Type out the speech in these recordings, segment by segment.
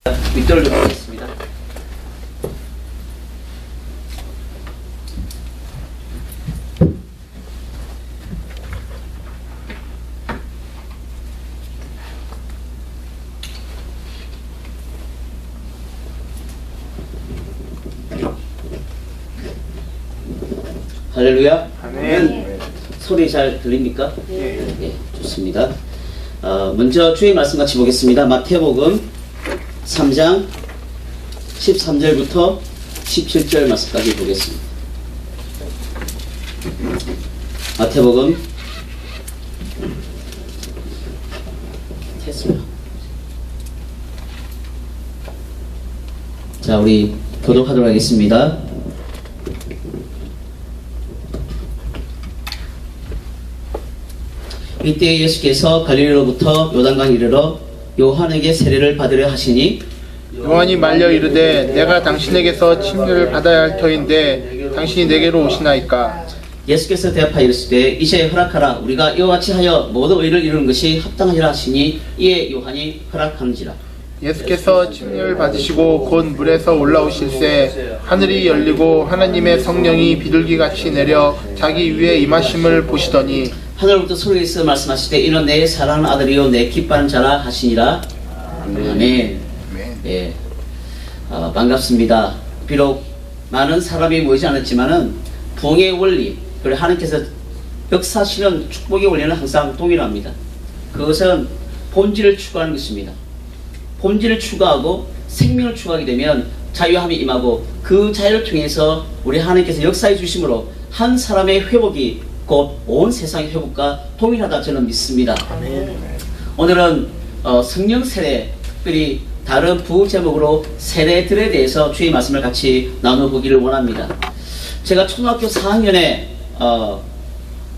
윗돌을 좀 하겠습니다. 할렐루야. 아멘. 소리 잘 들립니까? 네. 네, 좋습니다. 먼저 주의 말씀 같이 보겠습니다. 마태복음 3장 13절부터 17절 말씀까지 보겠습니다. 마태복음 됐습니다. 자, 우리 교독하도록 하겠습니다. 이때 예수께서 갈릴리로부터 요단강 이르러 요한에게 세례를 받으려 하시니 요한이 말려 이르되 내가 당신에게서 침례를 받아야 할 터인데 당신이 내게로 오시나이까. 예수께서 대답하여 이르시되 이제 허락하라. 우리가 이와 같이 하여 모든 의를 이루는 것이 합당하리라 하시니 이에 요한이 허락하는지라. 예수께서 침례를 받으시고 곧 물에서 올라오실새 하늘이 열리고 하나님의 성령이 비둘기같이 내려 자기 위에 임하심을 보시더니 하늘부터 소리가 있어 말씀하시되 이는 내 사랑하는 아들이요 내 기뻐하는 자라 하시니라. 아멘. 예, 반갑습니다. 비록 많은 사람이 모이지 않았지만은 부흥의 원리, 그리고 하나님께서 역사하시는 축복의 원리는 항상 동일합니다. 그것은 본질을 추구하는 것입니다. 본질을 추구하고 생명을 추구하게 되면 자유함이 임하고 그 자유를 통해서 우리 하나님께서 역사해 주심으로 한 사람의 회복이 곧 온 세상의 회복과 동일하다 저는 믿습니다. 아멘. 오늘은 성령 세례, 특별히 다른 부흥 제목으로 세례들에 대해서 주의 말씀을 같이 나눠보기를 원합니다. 제가 초등학교 4학년에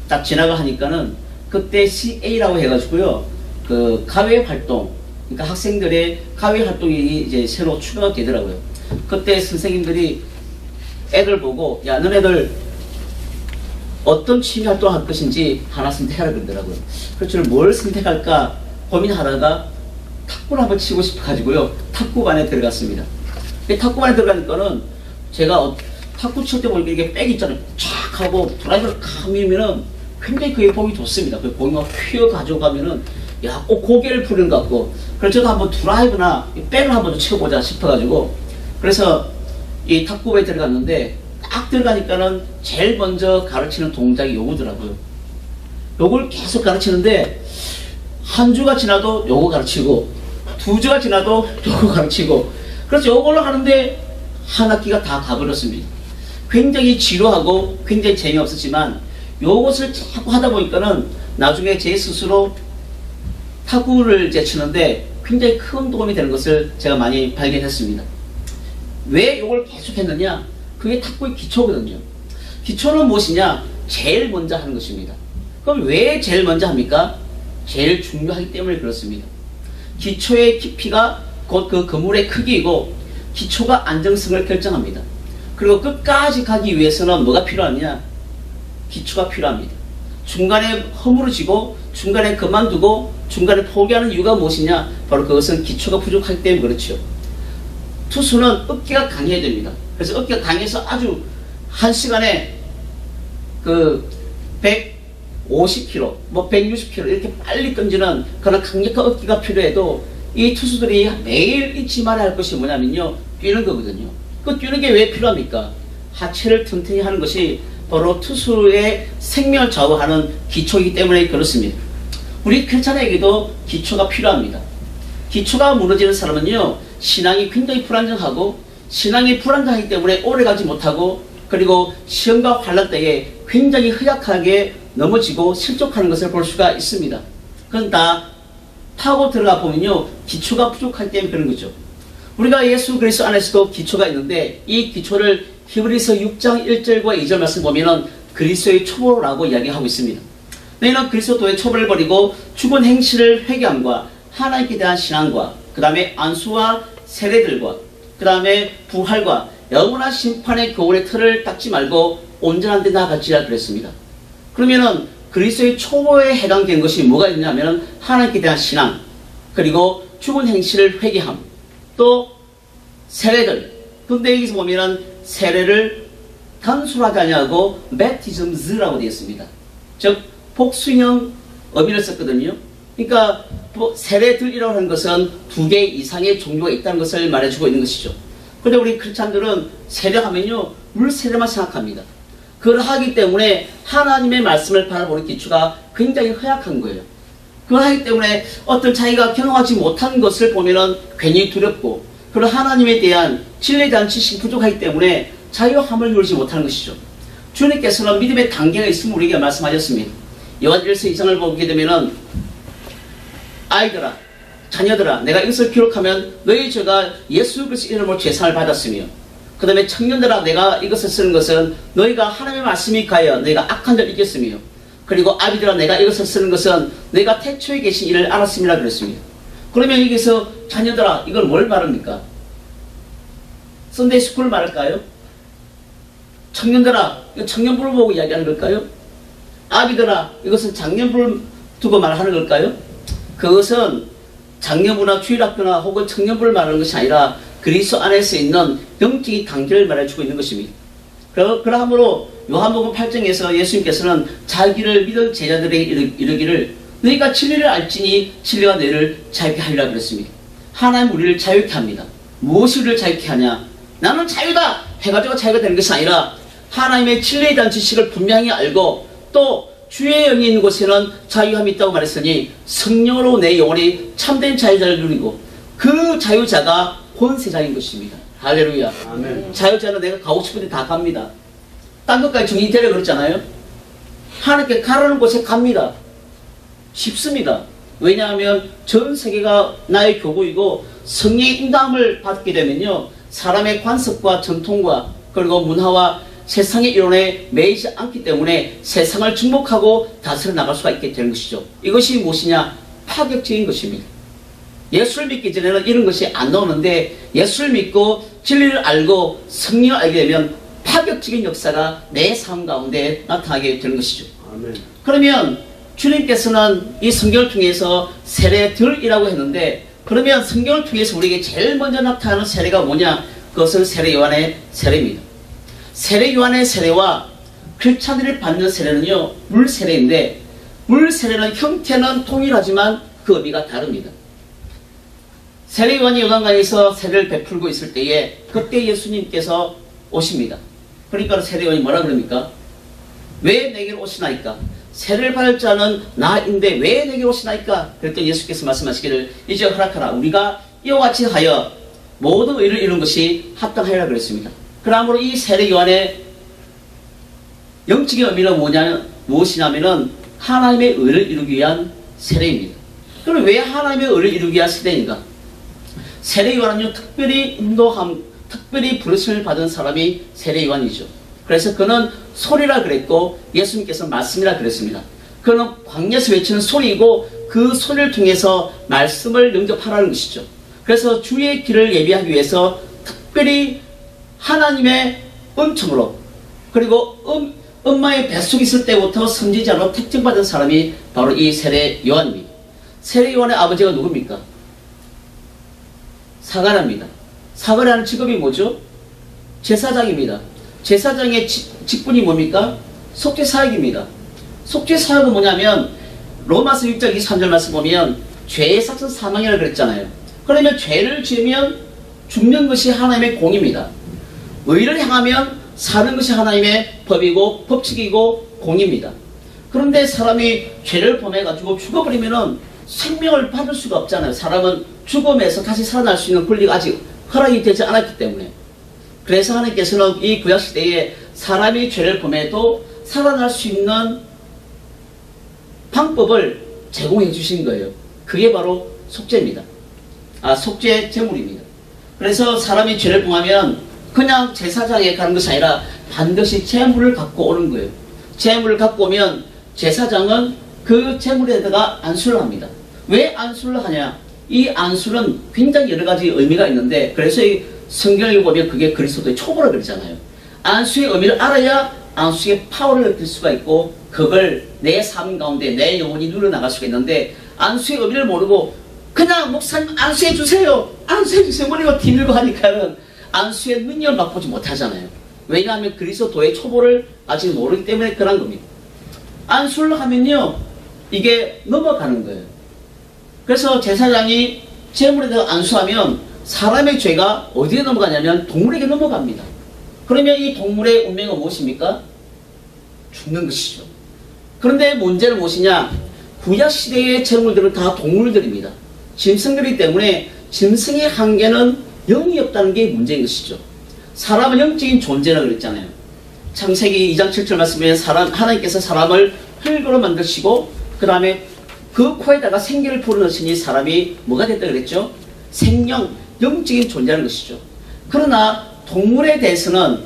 딱 진학을 하니까는 그때 CA라고 해가지고요, 그 가외 활동, 그러니까 학생들의 가외 활동이 이제 새로 추가가 되더라고요. 그때 선생님들이 애들 보고 야, 너네들 어떤 취미 활동을 할 것인지 하나 선택하라 그러더라고요. 그래서 저는 뭘 선택할까 고민하다가 탁구를 한번 치고 싶어가지고요, 탁구반에 들어갔습니다. 탁구반에 들어가니까는 제가 탁구 칠 때 보니까 이게 백 있잖아요. 쫙 하고 드라이브를 칵 밀면은 굉장히 그게 보기 좋습니다. 그 공이 막 휘어 가져가면은 야, 꼭 고개를 푸는 것 같고, 그래서 저도 한번 드라이브나 백을 한번 좀 쳐보자 싶어가지고, 그래서 이 탁구부에 들어갔는데 딱 들어가니까는 제일 먼저 가르치는 동작이 요거더라고요. 요걸 계속 가르치는데 한 주가 지나도 요거 가르치고 두 주가 지나도 요거 가르치고, 그래서 요걸로 하는데 한 학기가 다 가버렸습니다. 굉장히 지루하고 굉장히 재미없었지만 요것을 자꾸 하다 보니까는 나중에 제 스스로 탁구를 이제 치는데 굉장히 큰 도움이 되는 것을 제가 많이 발견했습니다. 왜 요걸 계속 했느냐? 그게 탁구의 기초거든요. 기초는 무엇이냐? 제일 먼저 하는 것입니다. 그럼 왜 제일 먼저 합니까? 제일 중요하기 때문에 그렇습니다. 기초의 깊이가 곧 그 그물의 크기이고 기초가 안정성을 결정합니다. 그리고 끝까지 가기 위해서는 뭐가 필요하냐? 기초가 필요합니다. 중간에 허물어지고 중간에 그만두고 중간에 포기하는 이유가 무엇이냐? 바로 그것은 기초가 부족하기 때문에 그렇죠. 투수는 어깨가 강해야 됩니다. 그래서 어깨가 강해서 아주 한 시간에 그 150km, 뭐 160km 이렇게 빨리 던지는 그런 강력한 어깨가 필요해도 이 투수들이 매일 잊지 말아야 할 것이 뭐냐면요, 뛰는 거거든요. 그 뛰는 게 왜 필요합니까? 하체를 튼튼히 하는 것이 바로 투수의 생명을 좌우하는 기초이기 때문에 그렇습니다. 우리 크리스찬에게도 기초가 필요합니다. 기초가 무너지는 사람은요, 신앙이 굉장히 불안정하고 신앙이 불안정하기 때문에 오래가지 못하고, 그리고 시험과 환난 때에 굉장히 허약하게 넘어지고 실족하는 것을 볼 수가 있습니다. 그건 다 파고 들어가 보면요, 기초가 부족하기 때문에 그런 거죠. 우리가 예수 그리스도 안에서도 기초가 있는데 이 기초를 히브리서 6장 1절과 2절 말씀 보면은 그리스도의 초보라고 이야기하고 있습니다. 너희는 그리스도의 초보를 버리고 죽은 행실을 회개함과 하나님께 대한 신앙과 그 다음에 안수와 세례들과 그 다음에 부활과 영원한 심판의 교훈의 틀을 닦지 말고 온전한 데 나아갈지라 그랬습니다. 그러면은 그리스도의 초보에 해당된 것이 뭐가 있냐면 하나님께 대한 신앙, 그리고 죽은 행실을 회개함, 또 세례들. 근데 여기서 보면은 세례를 단순하게 하냐고 baptisms라고 되어 있습니다. 즉 복수형 어미를 썼거든요. 그러니까 세례들이라고 하는 것은 2개 이상의 종류가 있다는 것을 말해주고 있는 것이죠. 그런데 우리 크리스찬들은 세례하면요 물세례만 생각합니다. 그걸 하기 때문에 하나님의 말씀을 바라보는 기초가 굉장히 허약한 거예요. 그걸 하기 때문에 어떤 자기가 경험하지 못한 것을 보면은 괜히 두렵고, 그리고 하나님에 대한 진리에 대한 지식이 부족하기 때문에 자유함을 누리지 못하는 것이죠. 주님께서는 믿음의 단계가 있음을 우리에게 말씀하셨습니다. 요한 1서 2장을 보게 되면은 아이들아, 자녀들아, 내가 이것을 기록하면 너희 죄가 예수 그리스도 이름으로 죄사를 받았으며, 그 다음에 청년들아, 내가 이것을 쓰는 것은 너희가 하나님의 말씀이 가여 너희가 악한 자를 이겼으며, 그리고 아비들아, 내가 이것을 쓰는 것은 너희가 태초에 계신 이를 알았음이라 그랬습니다. 그러면 여기서 자녀들아, 이걸 뭘 말합니까? 썬데이 스쿨을 말할까요? 청년들아, 이거 청년부를 보고 이야기하는 걸까요? 아비들아, 이것은 장년부를 두고 말하는 걸까요? 그것은 장년부나 주일학교나 혹은 청년부를 말하는 것이 아니라 그리스도 안에서 있는 영적인 단계를 말해주고 있는 것입니다. 그러므로 요한복음 8장에서 예수님께서는 자기를 믿은 제자들에게 이르기를 너희가 진리를 알지니 진리가 너희를 자유케 하리라 그랬습니다. 하나님 우리를 자유케 합니다. 무엇이 우리를 자유케 하냐? 나는 자유다 해가지고 자유가 되는 것이 아니라 하나님의 진리에 대한 지식을 분명히 알고 또 주의 영이 있는 곳에는 자유함이 있다고 말했으니 성령으로 내 영혼이 참된 자유자를 누리고 그 자유자가 본세자인 것입니다. 할렐루야. 아멘. 자유자는 내가 가고 싶은 데 다 갑니다. 딴 것까지 정의되려 그랬잖아요. 하나님께 가라는 곳에 갑니다. 쉽습니다. 왜냐하면 전 세계가 나의 교구이고 성령의 인도함을 받게 되면요 사람의 관습과 전통과 그리고 문화와 세상의 이론에 매이지 않기 때문에 세상을 중복하고 다스려 나갈 수가 있게 되는 것이죠. 이것이 무엇이냐? 파격적인 것입니다. 예수를 믿기 전에는 이런 것이 안 나오는데 예수를 믿고 진리를 알고 성령을 알게 되면 파격적인 역사가 내 삶 가운데 나타나게 되는 것이죠. 아멘. 그러면 주님께서는 이 성경을 통해서 세례들이라고 했는데, 그러면 성경을 통해서 우리에게 제일 먼저 나타나는 세례가 뭐냐? 그것은 세례 요한의 세례입니다. 세례 요한의 세례와 크리스찬들이 받는 세례는요 물 세례인데, 물 세례는 형태는 동일하지만 그 의미가 다릅니다. 세례 요한이 요단강에서 세례를 베풀고 있을 때에 그때 예수님께서 오십니다. 그러니까 세례 요한이 뭐라 그럽니까? 왜 내게로 오시나이까? 세례를 받을 자는 나인데 왜 내게로 오시나이까? 그랬더니 예수께서 말씀하시기를 이제 허락하라. 우리가 이와 같이 하여 모든 의를 이룬 것이 합당하리라 그랬습니다. 그러므로 이 세례 요한의 영적인 의미는 무엇이냐면은 하나님의 의를 이루기 위한 세례입니다. 그럼 왜 하나님의 의를 이루기 위한 세례인가? 세례 요한은요 특별히 특별히 부르심을 받은 사람이 세례 요한이죠. 그래서 그는 소리라 그랬고 예수님께서 말씀이라 그랬습니다. 그는 광야에서 외치는 소리이고 그 소리를 통해서 말씀을 영접하라는 것이죠. 그래서 주의 길을 예비하기 위해서 특별히 하나님의 은총으로 그리고 엄마의 뱃속에 있을 때부터 선지자로 택정받은 사람이 바로 이 세례 요한입니다. 세례 요한의 아버지가 누굽니까? 사가랴입니다. 사가랴는 직업이 뭐죠? 제사장입니다. 제사장의 직분이 뭡니까? 속죄사역입니다. 속죄사역은 뭐냐면 로마서 6장 23절 말씀 보면 죄의 삭은 사망이라고 그랬잖아요. 그러면 죄를 지으면 죽는 것이 하나님의 공입니다. 의를 향하면 사는 것이 하나님의 법이고 법칙이고 공입니다. 그런데 사람이 죄를 범해가지고 죽어버리면은 생명을 받을 수가 없잖아요. 사람은 죽음에서 다시 살아날 수 있는 권리가 아직 허락이 되지 않았기 때문에. 그래서 하나님께서는 이 구약시대에 사람이 죄를 범해도 살아날 수 있는 방법을 제공해 주신 거예요. 그게 바로 속죄입니다. 속죄 제물입니다. 그래서 사람이 죄를 범하면 그냥 제사장에 가는 것이 아니라 반드시 제물을 갖고 오는 거예요. 제물을 갖고 오면 제사장은 그 제물에다가 안수를 합니다. 왜 안수를 하냐? 이 안수는 굉장히 여러 가지 의미가 있는데, 그래서 이 성경을 보면 그게 그리스도의 촉으로 그러잖아요. 안수의 의미를 알아야 안수의 파워를 느낄 수가 있고 그걸 내 삶 가운데 내 영혼이 누려나갈 수가 있는데, 안수의 의미를 모르고 그냥 목사님 안수해 주세요. 안수해 주세요. 머리가 뒤밀고 하니까는 안수의 능력을 맛보지 못하잖아요. 왜냐하면 그리스도의 초보를 아직 모르기 때문에 그런 겁니다. 안수를 하면요, 이게 넘어가는 거예요. 그래서 제사장이 제물에 대해 안수하면 사람의 죄가 어디에 넘어가냐면 동물에게 넘어갑니다. 그러면 이 동물의 운명은 무엇입니까? 죽는 것이죠. 그런데 문제는 무엇이냐? 구약시대의 제물들은 다 동물들입니다. 짐승들이기 때문에 짐승의 한계는 영이 없다는 게 문제인 것이죠. 사람은 영적인 존재라고 그랬잖아요. 창세기 2장 7절 말씀에 하나님께서 사람을 흙으로 만드시고 그 다음에 그 코에다가 생기를 불어넣으시니 사람이 뭐가 됐다 그랬죠? 생명, 영적인 존재라는 것이죠. 그러나 동물에 대해서는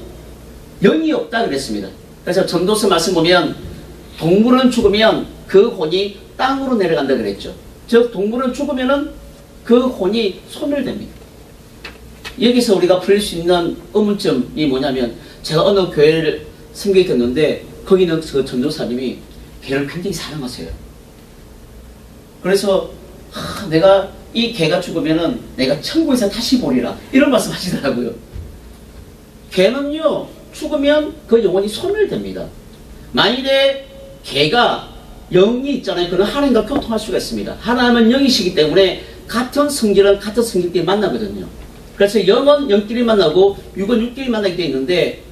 영이 없다 그랬습니다. 그래서 전도서 말씀 보면 동물은 죽으면 그 혼이 땅으로 내려간다 그랬죠. 즉 동물은 죽으면은 그 혼이 소멸됩니다. 여기서 우리가 풀릴 수 있는 의문점이 뭐냐면, 제가 어느 교회를 섬기게 됐는데 거기는 그 전도사님이 개를 굉장히 사랑하세요. 그래서 내가 이 개가 죽으면은 내가 천국에서 다시 보리라 이런 말씀 하시더라고요. 개는요 죽으면 그 영혼이 소멸됩니다. 만일에 개가 영이 있잖아요. 그는 하나님과 교통할 수가 있습니다. 하나님은 영이시기 때문에 같은 성질은 같은 성질끼리 만나거든요. 그래서 영은 영끼리 만나고 육은 육끼리 만나게 되어 있는데,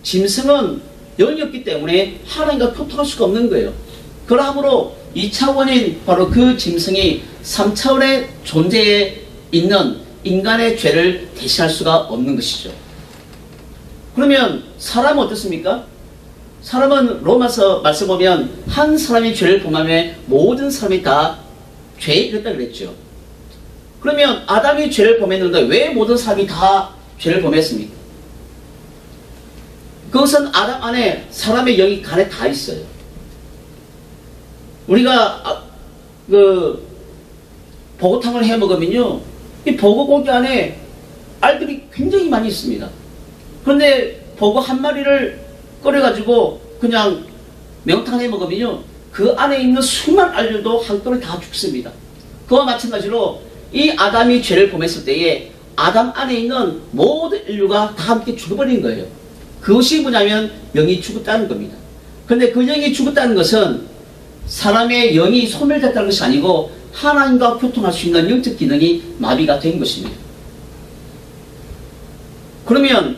짐승은 영이 없기 때문에 하나님과 교통할 수가 없는 거예요. 그러므로 2차원인 바로 그 짐승이 3차원의 존재에 있는 인간의 죄를 대신할 수가 없는 것이죠. 그러면 사람은 어떻습니까? 사람은 로마서 말씀 보면 한 사람이 죄를 범하면 모든 사람이 다 죄에 이르렀다 그랬죠. 그러면 아담이 죄를 범했는데 왜 모든 사람이 다 죄를 범했습니까? 그것은 아담 안에 사람의 영이 간에 다 있어요. 우리가 버거탕을 해 먹으면요, 이 버거고기 안에 알들이 굉장히 많이 있습니다. 그런데 버거 한 마리를 끓여가지고 그냥 매운탕 해 먹으면요, 그 안에 있는 수많은 알들도 한꺼번에 다 죽습니다. 그와 마찬가지로 이 아담이 죄를 범했을 때에 아담 안에 있는 모든 인류가 다 함께 죽어버린 거예요. 그것이 뭐냐면 영이 죽었다는 겁니다. 그런데 그 영이 죽었다는 것은 사람의 영이 소멸됐다는 것이 아니고 하나님과 교통할 수 있는 영적 기능이 마비가 된 것입니다. 그러면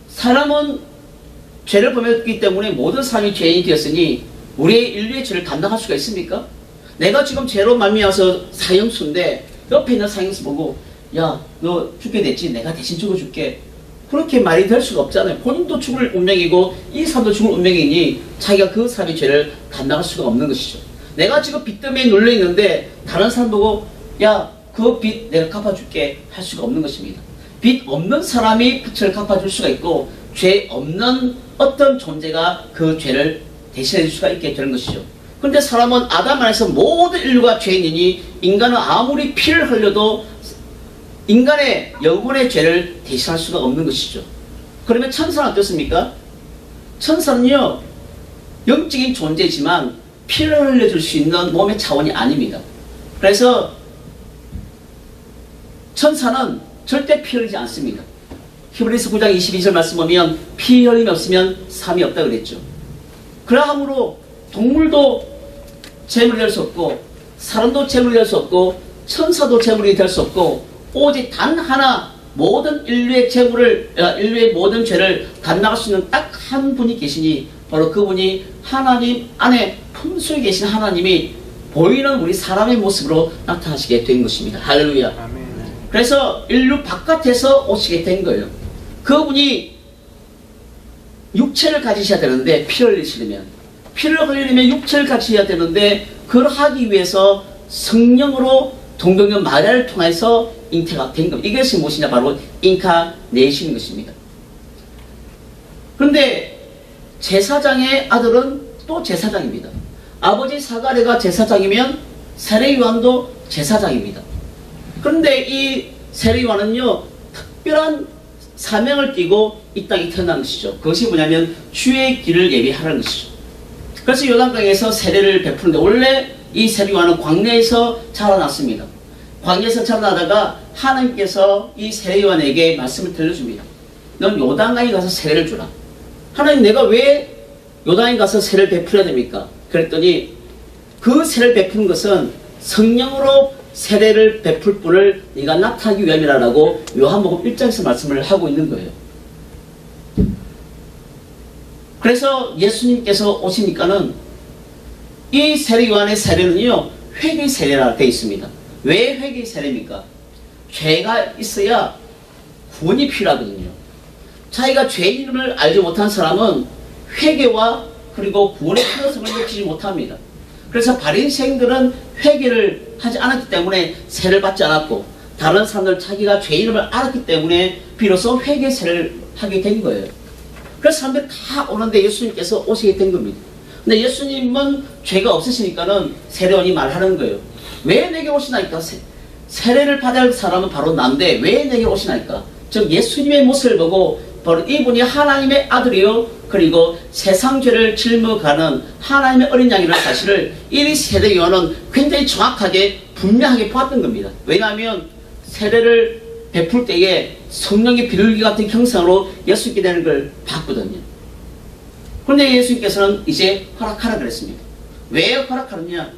사람은 죄를 범했기 때문에 모든 사람이 죄인이 되었으니 우리의 인류의 죄를 감당할 수가 있습니까? 내가 지금 죄로 말미암아서 사형수인데 옆에 있는 사형수 보고 야, 너 죽게 됐지? 내가 대신 죽어줄게. 그렇게 말이 될 수가 없잖아요. 본인도 죽을 운명이고 이 사람도 죽을 운명이니 자기가 그 사람의 죄를 감당할 수가 없는 것이죠. 내가 지금 빚 때문에 눌려있는데 다른 사람 보고 야, 그 빚 내가 갚아줄게 할 수가 없는 것입니다. 빚 없는 사람이 빚을 갚아줄 수가 있고 죄 없는 어떤 존재가 그 죄를 대신해 줄 수가 있게 되는 것이죠. 그런데 사람은 아담 안에서 모든 인류가 죄인이니 인간은 아무리 피를 흘려도 인간의 영혼의 죄를 대신할 수가 없는 것이죠. 그러면 천사는 어떻습니까? 천사는요, 영적인 존재지만 피를 흘려줄 수 있는 몸의 차원이 아닙니다. 그래서 천사는 절대 피 흘리지 않습니다. 히브리서 9장 22절 말씀 보면 피 흘림이 없으면 삶이 없다 그랬죠. 그러므로 동물도 제물이 될 수 없고 사람도 제물이 될 수 없고 천사도 제물이 될 수 없고 오직 단 하나 모든 인류의 인류의 모든 죄를 감당할 수 있는 딱 한 분이 계시니 바로 그분이 하나님 안에 품속에 계신 하나님이 보이는 우리 사람의 모습으로 나타나시게 된 것입니다. 할렐루야. 아멘. 그래서 인류 바깥에서 오시게 된 거예요. 그분이 육체를 가지셔야 되는데 피를 흘리시려면 육체를 가지셔야 되는데 그걸 하기 위해서 성령으로 동정녀 마리아를 통해서 잉태가 된 겁니다. 이것이 무엇이냐? 바로 인카네이션인 것입니다. 그런데 제사장의 아들은 또 제사장입니다. 아버지 사가랴가 제사장이면 세례요한도 제사장입니다. 그런데 이 세례요한은요, 특별한 사명을 띠고 이 땅에 태어난 것이죠. 그것이 뭐냐면 주의 길을 예비하라는 것이죠. 그래서 요단강에서 세례를 베푸는데 원래 이 세례요한은 광야에서 자라났습니다. 광야에서 자라나다가 하나님께서 이 세례요한에게 말씀을 들려줍니다. 넌 요단강에 가서 세례를 주라. 하나님, 내가 왜 요단강에 가서 세례를 베풀어야 됩니까? 그랬더니 그 세례를 베푸는 것은 성령으로 세례를 베풀 분을 네가 나타나기 위함이라고 요한복음 1장에서 말씀을 하고 있는 거예요. 그래서 예수님께서 오시니까는 이 세례 요한의 세례는요, 회개 세례라 되어 있습니다. 왜 회개 세례입니까? 죄가 있어야 구원이 필요하거든요. 자기가 죄인임을 알지 못한 사람은 회개와 그리고 구원의 필요성을 느끼지 못합니다. 그래서 바리새인들은 회개를 하지 않았기 때문에 세례를 받지 않았고, 다른 사람들은 자기가 죄인임을 알았기 때문에 비로소 회개 세례를 하게 된 거예요. 그래서 사람들이 다 오는데 예수님께서 오시게 된 겁니다. 근데 예수님은 죄가 없으시니까는 세례원이 말하는 거예요. 왜 내게 오시나이까? 세례를 받아야 할 사람은 바로 난데 왜 내게 오시나이까? 즉 예수님의 모습을 보고 바로 이분이 하나님의 아들이요, 그리고 세상 죄를 짊어가는 하나님의 어린 양이라는 사실을 이 세례 요한은 굉장히 정확하게 분명하게 보았던 겁니다. 왜냐하면 세례를 베풀 때에 성령의 비둘기 같은 형상으로 예수님께 되는 걸 봤거든요. 그런데 예수님께서는 이제 허락하라 그랬습니다. 왜 허락하느냐?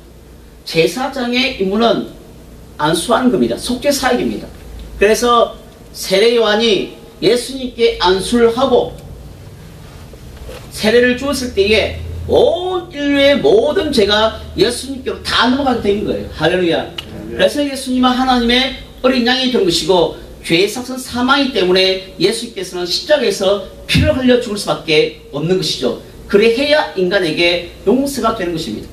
제사장의 임무는 안수하는 겁니다. 속죄사역입니다. 그래서 세례 요한이 예수님께 안수를 하고 세례를 주었을 때에 온 인류의 모든 죄가 예수님께로 다 넘어가게 된 거예요. 할렐루야. 그래서 예수님은 하나님의 어린 양이 된 것이고, 죄의 삭은 사망이기 때문에 예수님께서는 십자가에서 피를 흘려 죽을 수밖에 없는 것이죠. 그래야 인간에게 용서가 되는 것입니다.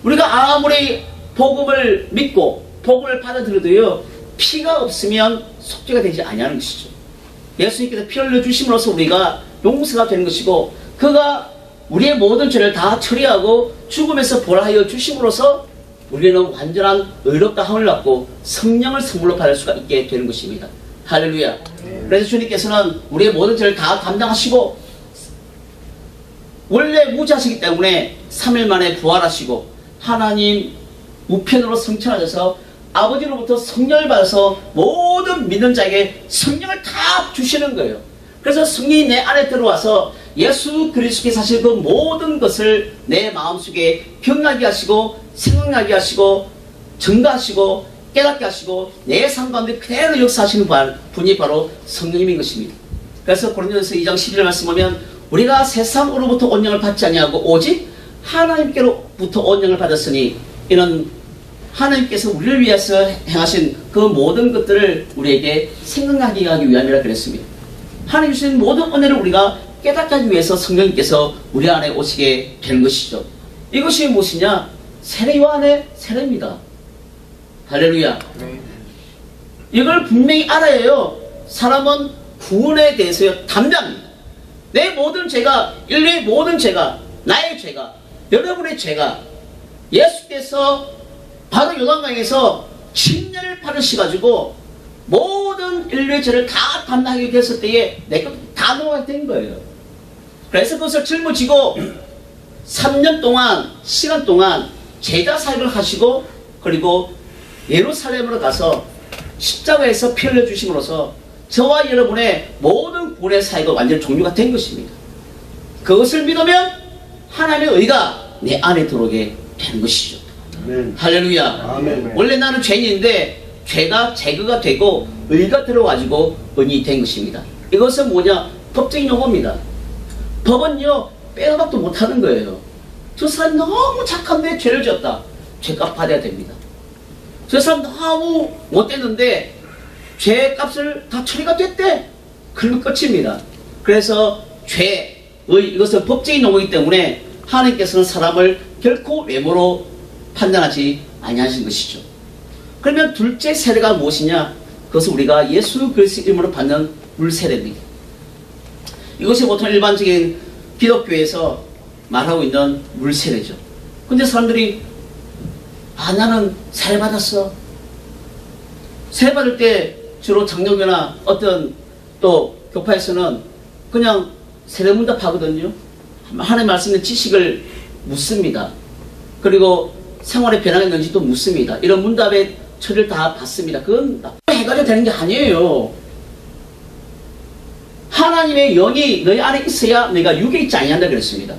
우리가 아무리 복음을 믿고 복음을 받아들여도요, 피가 없으면 속죄가 되지 아니하는 것이죠. 예수님께서 피 흘려 주심으로써 우리가 용서가 되는 것이고, 그가 우리의 모든 죄를 다 처리하고 죽음에서 보라하여 주심으로써 우리는 완전한 의롭다 함을 받고 성령을 선물로 받을 수가 있게 되는 것입니다. 할렐루야. 그래서 주님께서는 우리의 모든 죄를 다 담당하시고 원래 무지하시기 때문에 3일 만에 부활하시고 하나님 우편으로 성천하셔서 아버지로부터 성령을 받아서 모든 믿는 자에게 성령을 다 주시는 거예요. 그래서 성령이 내 안에 들어와서 예수 그리스도께서 하실 그 모든 것을 내 마음속에 기억나게 하시고 생각나게 하시고 증가하시고 깨닫게 하시고 내 삶 가운데 그대로 역사하시는 분이 바로 성령님인 것입니다. 그래서 고린도전서 2장 11절 말씀 보면 우리가 세상으로부터 온영을 받지 아니하고 오직 하나님께로부터 온영을 받았으니 이는 하나님께서 우리를 위해서 행하신 그 모든 것들을 우리에게 생각나게 하기 위함이라 그랬습니다. 하나님 주신 모든 은혜를 우리가 깨닫게 하기 위해서 성령님께서 우리 안에 오시게 되는 것이죠. 이것이 무엇이냐? 세례 요한의 세례입니다. 할렐루야. 이걸 분명히 알아야 해요. 사람은 구원에 대해서 담대합니다. 내 모든 죄가, 인류의 모든 죄가, 나의 죄가, 여러분의 죄가 예수께서 바로 요단강에서 침례를 받으셔가지고 모든 인류의 죄를 다 담당하게 됐을 때에 내 것 다 넘어가게 된 거예요. 그래서 그것을 짊어지고 3년 동안 시간 동안 제자 사역을 하시고 그리고 예루살렘으로 가서 십자가에서 피 흘려 주심으로써 저와 여러분의 모든 구원의 사역이 완전히 종료가 된 것입니다. 그것을 믿으면 하나님의 의가 내 안에 들어오게 되는 것이죠. 아멘. 할렐루야. 아멘. 원래 나는 죄인인데 죄가 제거가 되고 의가 들어가지고 은이 된 것입니다. 이것은 뭐냐? 법적인 용어입니다. 법은요 빼도 박도 못하는 거예요. 저 사람 너무 착한데 죄를 지었다. 죄값 받아야 됩니다. 저 사람 너무 못됐는데 죄값을 다 처리가 됐대. 그러면 끝입니다. 그래서 죄의 이것은 법적인 용어이기 때문에 하나님께서는 사람을 결코 외모로 판단하지 아니하신 것이죠. 그러면 둘째 세례가 무엇이냐? 그것은 우리가 예수 그리스도 이름으로 받는 물세례입니다. 이것이 보통 일반적인 기독교에서 말하고 있는 물세례죠. 근데 사람들이 나는 세례 받았어. 세례 받을 때 주로 장로교나 어떤 또 교파에서는 그냥 세례 문답하거든요. 하나님의 말씀의 지식을 묻습니다. 그리고 생활에 변화가 있는지도 묻습니다. 이런 문답에 처리를 다 받습니다. 그건 해가지고 되는 게 아니에요. 하나님의 영이 너희 안에 있어야 너희가 육에 있지 아니한다 그랬습니다.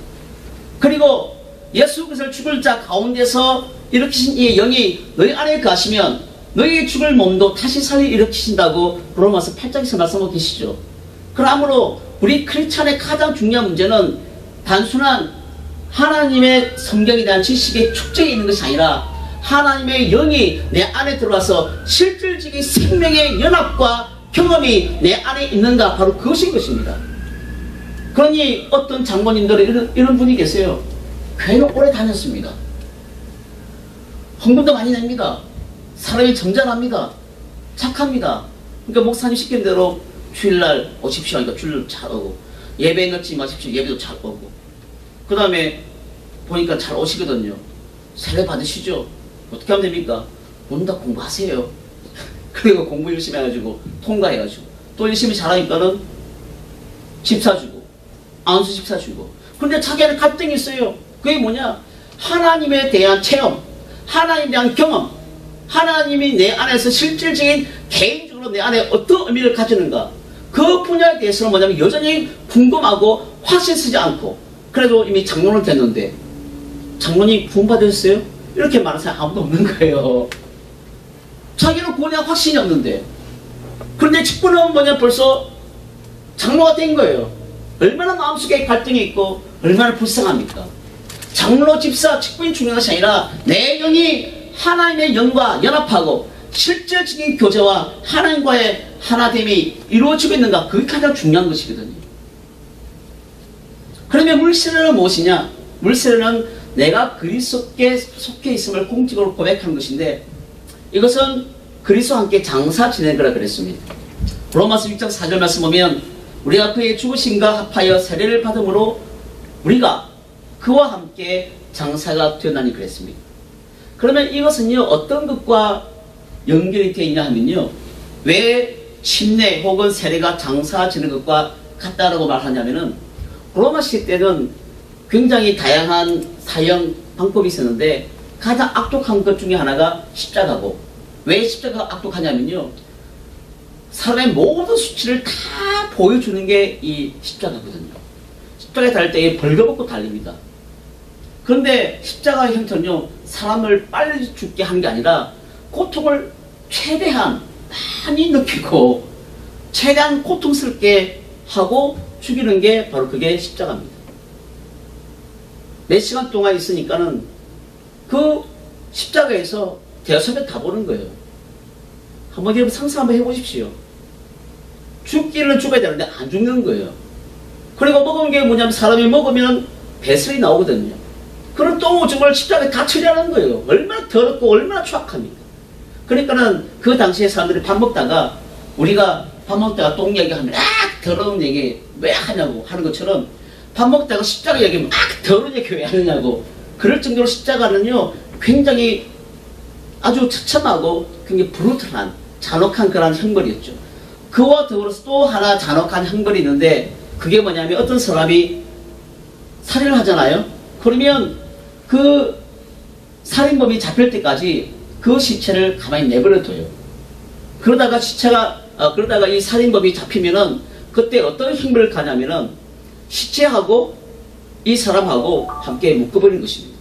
그리고 예수 그리스도를 죽을 자 가운데서 일으키신 이 영이 너희 안에 가시면 너희의 죽을 몸도 다시 살리 일으키신다고 로마서 8장에서 말씀하고 계시죠. 그러므로 우리 크리스찬의 가장 중요한 문제는 단순한 하나님의 성경에 대한 지식의 축제에 있는 것이 아니라 하나님의 영이 내 안에 들어와서 실질적인 생명의 연합과 경험이 내 안에 있는가, 바로 그것인 것입니다. 그러니 어떤 장모님들은 이런 분이 계세요. 교회를 오래 다녔습니다. 헌금도 많이 냅니다. 사람이 점잖합니다. 착합니다. 그러니까 목사님 시킨 대로 주일날 오십시오 하니까 주일 잘 오고, 예배 넣지 마십시오, 예배도 잘 오고, 그 다음에 보니까 잘 오시거든요. 세례 받으시죠? 어떻게 하면 됩니까? 오늘 다 공부하세요. 그리고 공부 열심히 해가지고 통과해가지고 또 열심히 잘하니까는 집 사주고 안수 집 사주고. 근데 자기한테 갈등이 있어요. 그게 뭐냐? 하나님에 대한 체험, 하나님에 대한 경험, 하나님이 내 안에서 실질적인 개인적으로 내 안에 어떤 의미를 가지는가, 그 분야에 대해서는 뭐냐면 여전히 궁금하고 확신 쓰지 않고, 그래도 이미 장로를 됐는데 장로님 구원받으셨어요? 이렇게 말하는 사람 아무도 없는 거예요. 자기는 구원에 확신이 없는데. 그런데 직분은 뭐냐, 벌써 장로가 된 거예요. 얼마나 마음속에 갈등이 있고 얼마나 불쌍합니까? 장로, 집사, 직분이 중요한 것이 아니라 내 영이 하나님의 영과 연합하고 실질적인 교제와 하나님과의 하나됨이 이루어지고 있는가, 그게 가장 중요한 것이거든요. 그러면 물세례는 무엇이냐? 물세례는 내가 그리스도께 속해 있음을 공식으로 고백하는 것인데, 이것은 그리스도와 함께 장사 지내는 거라 그랬습니다. 로마서 6장 4절 말씀 보면 우리가 그의 죽으심과 합하여 세례를 받음으로 우리가 그와 함께 장사가 되었나니 그랬습니다. 그러면 이것은요, 어떤 것과 연결이 되어 있냐 하면요, 왜 침례 혹은 세례가 장사 지내는 것과 같다라고 말하냐면은, 로마 시대 때는 굉장히 다양한 사형 방법이 있었는데 가장 악독한 것 중에 하나가 십자가고, 왜 십자가가 악독하냐면요, 사람의 모든 수치를 다 보여주는 게 이 십자가거든요. 십자가에 달릴 때 벌거벗고 달립니다. 그런데 십자가의 형태는요, 사람을 빨리 죽게 한 게 아니라 고통을 최대한 많이 느끼고 최대한 고통스럽게 하고 죽이는 게 바로 그게 십자가입니다. 몇 시간 동안 있으니까는 그 십자가에서 대여섯 다 보는 거예요. 한번 여러분 상상 한번 해보십시오. 죽기는 죽어야 되는데 안 죽는 거예요. 그리고 먹은 게 뭐냐면, 사람이 먹으면 배설이 나오거든요. 그런 똥오줌을 십자가에 다 처리하는 거예요. 얼마나 더럽고 얼마나 추악합니까? 그러니까는 그 당시에 사람들이 밥 먹다가, 우리가 밥 먹다가 똥 얘기하면 더러운 얘기 왜 하냐고 하는 것처럼, 밥 먹다가 십자가 얘기하면 더러운 얘기 왜 하느냐고, 그럴 정도로 십자가는요, 굉장히 아주 처참하고 굉장히 브루탈한, 잔혹한 그런 형벌이었죠. 그와 더불어서 또 하나 잔혹한 형벌이 있는데, 그게 뭐냐면 어떤 사람이 살인을 하잖아요. 그러면 그 살인범이 잡힐 때까지 그 시체를 가만히 내버려둬요. 그러다가 그러다가 이 살인범이 잡히면은 그때 어떤 형벌을 가냐면은 시체하고 이 사람하고 함께 묶어버린 것입니다.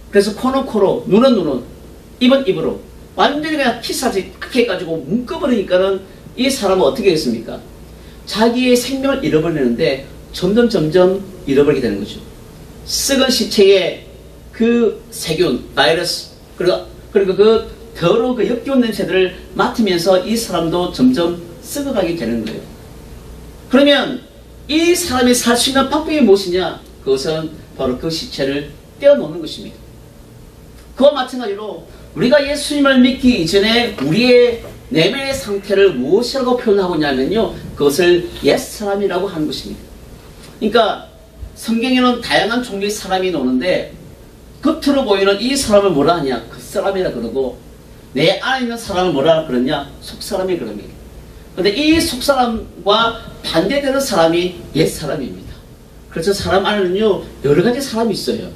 그래서 코는 코로, 눈은 눈은, 입은 입으로 완전히 그냥 키사지 딱 해가지고 묶어버리니까는 이 사람은 어떻게 했습니까? 자기의 생명을 잃어버리는데 점점 잃어버리게 되는 거죠. 썩은 시체에 그 세균, 바이러스, 그리고 그 더러운 그 역겨운 냄새들을 맡으면서 이 사람도 점점 썩어가게 되는 거예요. 그러면 이 사람이 살 수 있는 방법이 무엇이냐? 그것은 바로 그 시체를 떼어놓는 것입니다. 그와 마찬가지로 우리가 예수님을 믿기 이전에 우리의 내면의 상태를 무엇이라고 표현하고 있냐면요, 그것을 옛사람이라고 하는 것입니다. 그러니까 성경에는 다양한 종류의 사람이 나오는데, 겉으로 보이는 이 사람을 뭐라 하냐? 겉사람이라 그러고, 내 안에 있는 사람을 뭐라 그러냐? 속사람이 그럽니다. 그런데 이 속사람과 반대되는 사람이 옛사람입니다. 그래서 사람 안에는요, 여러 가지 사람이 있어요.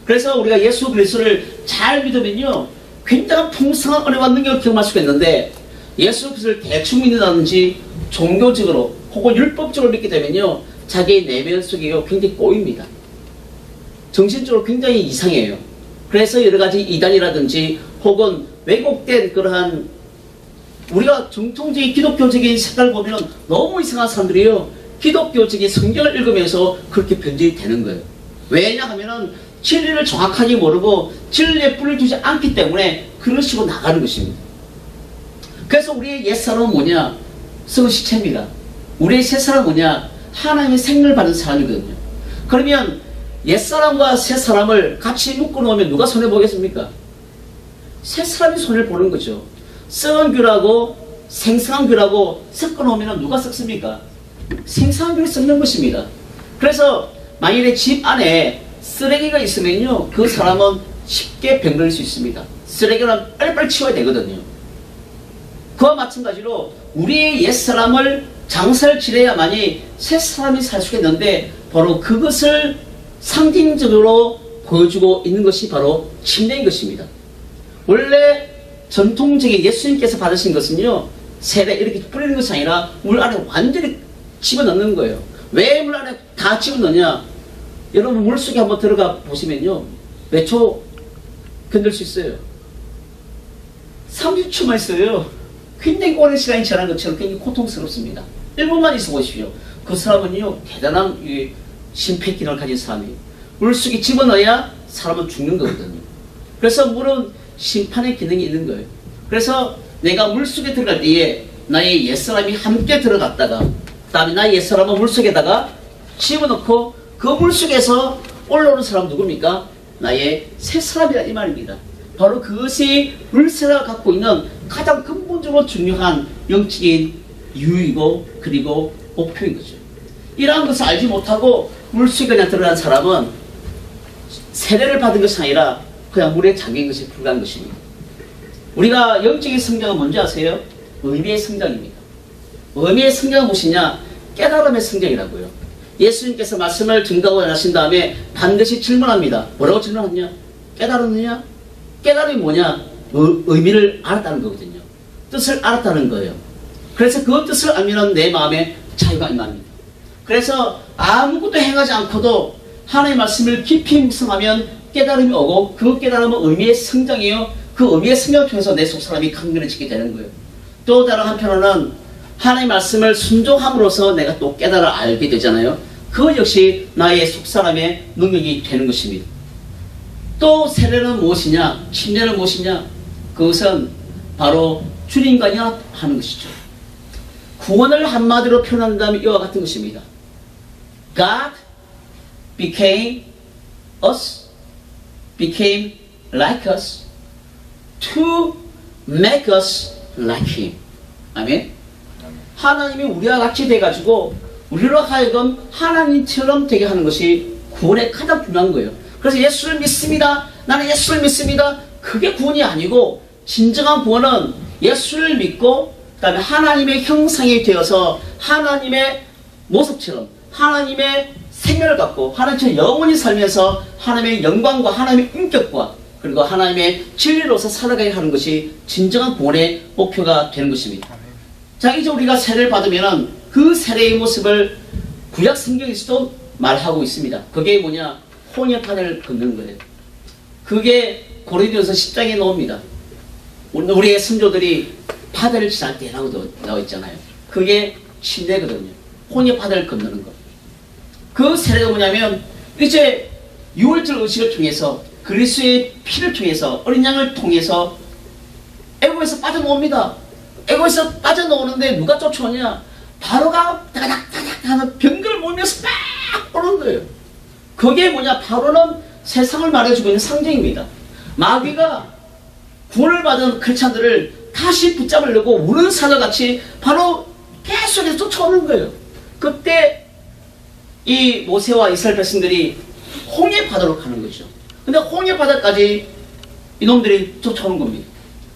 그래서 우리가 예수 그리스도를 잘 믿으면요, 굉장한 풍성한 은혜와 능력을 경험할 수가 있는데 예수 그리스도를 대충 믿는다든지 종교적으로 혹은 율법적으로 믿게 되면요, 자기의 내면 속에요 굉장히 꼬입니다. 정신적으로 굉장히 이상해요. 그래서 여러 가지 이단이라든지 혹은 왜곡된 그러한 우리가 정통적인 기독교적인 색깔을 보면 너무 이상한 사람들이요, 기독교적인 성경을 읽으면서 그렇게 변질이 되는 거예요. 왜냐하면 진리를 정확하게 모르고 진리에 뿔을 두지 않기 때문에 그런 식으로 나가는 것입니다. 그래서 우리의 옛사람은 뭐냐? 썩은 시체입니다. 우리의 새사람은 뭐냐? 하나님의 생명을 받은 사람이거든요. 그러면 옛사람과 새사람을 같이 묶어놓으면 누가 손해보겠습니까? 새사람이 손해보는 거죠. 썩은 귤하고 생생한 귤하고 섞어놓으면 누가 썩습니까? 생생한 귤이 썩는 것입니다. 그래서 만일에 집 안에 쓰레기가 있으면요, 그 사람은 쉽게 병들릴 수 있습니다. 쓰레기는 빨리빨리 치워야 되거든요. 그와 마찬가지로 우리의 옛사람을 장사를 지내야만이 새사람이 살 수가 있는데 바로 그것을 상징적으로 보여주고 있는 것이 바로 침례인 것입니다. 원래 전통적인 예수님께서 받으신 것은요, 세례 이렇게 뿌리는 것이 아니라 물 안에 완전히 집어넣는 거예요. 왜 물 안에 다 집어넣냐? 여러분 물속에 한번 들어가 보시면요, 몇 초 견딜 수 있어요? 30초만 있어요. 굉장히 오랜 시간이 지난 것처럼 굉장히 고통스럽습니다. 1분만 있어 보십시오. 그 사람은요, 대단한 심폐기능을 가진 사람이에요. 물속에 집어넣어야 사람은 죽는 거거든요. 그래서 물은 심판의 기능이 있는 거예요. 그래서 내가 물속에 들어갈 때에 나의 옛사람이 함께 들어갔다가 그 다음에 나의 옛사람은 물속에다가 집어넣고 그 물속에서 올라오는 사람은 누굽니까? 나의 새사람이라 이 말입니다. 바로 그것이 물세라가 갖고 있는 가장 근본적으로 중요한 영적인 이유이고 그리고 목표인 거죠. 이러한 것을 알지 못하고 물속에 그냥 들어간 사람은 세례를 받은 것이 아니라 그냥 물에 잠긴 것이 불과한 것입니다. 우리가 영적인 성장은 뭔지 아세요? 의미의 성장입니다. 의미의 성장은 무엇이냐? 깨달음의 성장이라고요. 예수님께서 말씀을 증거하고 나신 다음에 반드시 질문합니다. 뭐라고 질문하냐? 깨달았느냐? 깨달음이 뭐냐? 의미를 알았다는 거거든요. 뜻을 알았다는 거예요. 그래서 그 뜻을 알면 내 마음에 자유가 임합니다. 그래서 아무것도 행하지 않고도 하나님의 말씀을 깊이 묵상하면 깨달음이 오고 그 깨달음은 의미의 성장이에요. 그 의미의 성장을 통해서 내 속사람이 강건해지게 되는 거예요. 또 다른 한편으로는 하나님의 말씀을 순종함으로써 내가 또 깨달아 알게 되잖아요. 그것 역시 나의 속사람의 능력이 되는 것입니다. 또 세례는 무엇이냐? 침례는 무엇이냐? 그것은 바로 주님과 연합하는 것이죠. 구원을 한마디로 표현한다면 이와 같은 것입니다. God became us, became like us, to make us like Him. 아멘. 하나님이 우리와 같이 돼가지고 우리로 하여금 하나님처럼 되게 하는 것이 구원의 가장 중요한 거예요. 그래서 예수를 믿습니다. 나는 예수를 믿습니다. 그게 구원이 아니고 진정한 구원은 예수를 믿고 그 다음에 하나님의 형상이 되어서 하나님의 모습처럼 하나님의 생명을 갖고 하나님처럼 영원히 살면서 하나님의 영광과 하나님의 인격과 그리고 하나님의 진리로서 살아가야 하는 것이 진정한 구원의 목표가 되는 것입니다. 자, 이제 우리가 세례를 받으면 그 세례의 모습을 구약 성경에서도 말하고 있습니다. 그게 뭐냐? 홍해바다를 걷는 거예요. 그게 고린도전서 10장에 나옵니다. 우리의 선조들이 바다를 지날 때라고 나와 있잖아요. 그게 침례거든요. 홍해바다를 건너는 것. 그 세례가 뭐냐면 이제 6월절 의식을 통해서 그리스도의 피를 통해서 어린 양을 통해서 애굽에서 빠져나옵니다. 애굽에서 빠져나오는데 누가 쫓아오냐? 바로가 다닥다닥 하는 병거를 몰면서 막 오는 거예요. 그게 뭐냐? 바로는 세상을 말해주고 있는 상징입니다. 마귀가 구원을 받은 크리스찬들을 다시 붙잡으려고 우는 사자같이 바로 계속해서 쫓아오는 거예요. 그때 이 모세와 이스라엘 백성들이 홍해바다로 가는 거죠. 근데 홍해바다까지 이놈들이 쫓아오는 겁니다.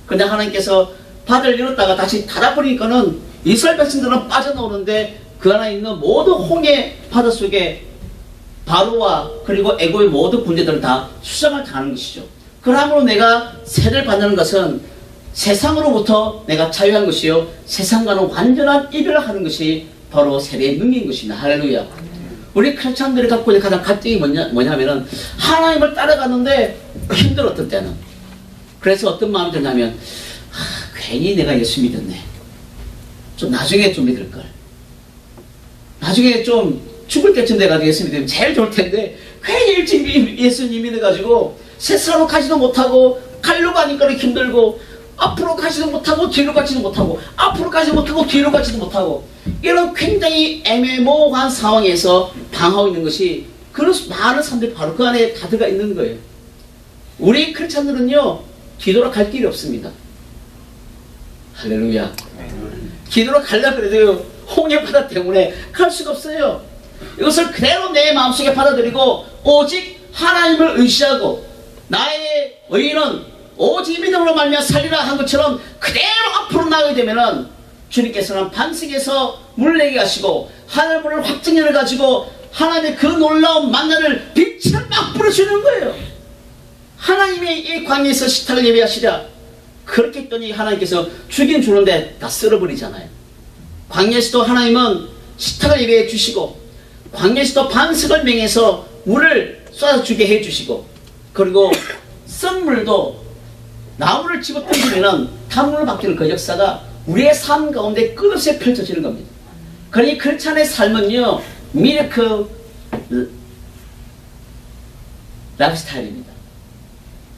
근데 하나님께서 바다를 열었다가 다시 닫아버리니까는 이스라엘 백성들은 빠져나오는데 그 안에 있는 모든 홍해바다 속에 바로와 그리고 애고의 모든 군대들은 다 수장을 당하는 것이죠. 그러므로 내가 세례를 받는 것은 세상으로부터 내가 자유한 것이요 세상과는 완전한 이별을 하는 것이 바로 세례의 능력인 것입니다. 할렐루야. 우리 크리스찬들이 갖고 있는 가장 갈등이 뭐냐면은 하나님을 따라가는데 힘들었던 때는, 그래서 어떤 마음이 드냐면 괜히 내가 예수 믿었네, 좀 나중에 좀 믿을걸, 나중에 좀 죽을 때쯤 돼가지고 예수 믿으면 제일 좋을 텐데 괜히 일찍 예수님 믿어가지고 세상으로 가지도 못하고 가려고 하니까 힘들고 앞으로 가지도 못하고 뒤로 가지도 못하고 앞으로 가지도 못하고 뒤로 가지도 못하고 이런 굉장히 애매모호한 상황에서 방황하고 있는 것이, 그런 많은 사람들이 바로 그 안에 다 들어가 있는 거예요. 우리 크리스찬들은요 뒤돌아갈 길이 없습니다. 할렐루야. 뒤돌아가려고 그래도 홍해바다 때문에 갈 수가 없어요. 이것을 그대로 내 마음속에 받아들이고 오직 하나님을 의지하고 나의 의인은 오직 믿음으로 말미암아 살리라 한 것처럼 그대로 앞으로 나가게 되면은 주님께서는 반석에서 물을 내게 하시고 하늘문을 확증 열어가지고 하나님의 그 놀라운 만나를 빛을 막 뿌려주는 거예요. 하나님의 이 광야에서 식탁을 예배하시랴. 그렇게 했더니 하나님께서 주긴 주는데 다 쓸어버리잖아요. 광야에서도 하나님은 식탁을 예배해 주시고 광야에서도 반석을 맹해서 물을 쏟아주게 해주시고, 그리고 쓴 물도 나무를 집어 던지면은 단물로 바뀌는 그 역사가 우리의 삶 가운데 끝없이 펼쳐지는 겁니다. 그러니 크리스찬의 삶은요 미라클 라이프스타일입니다.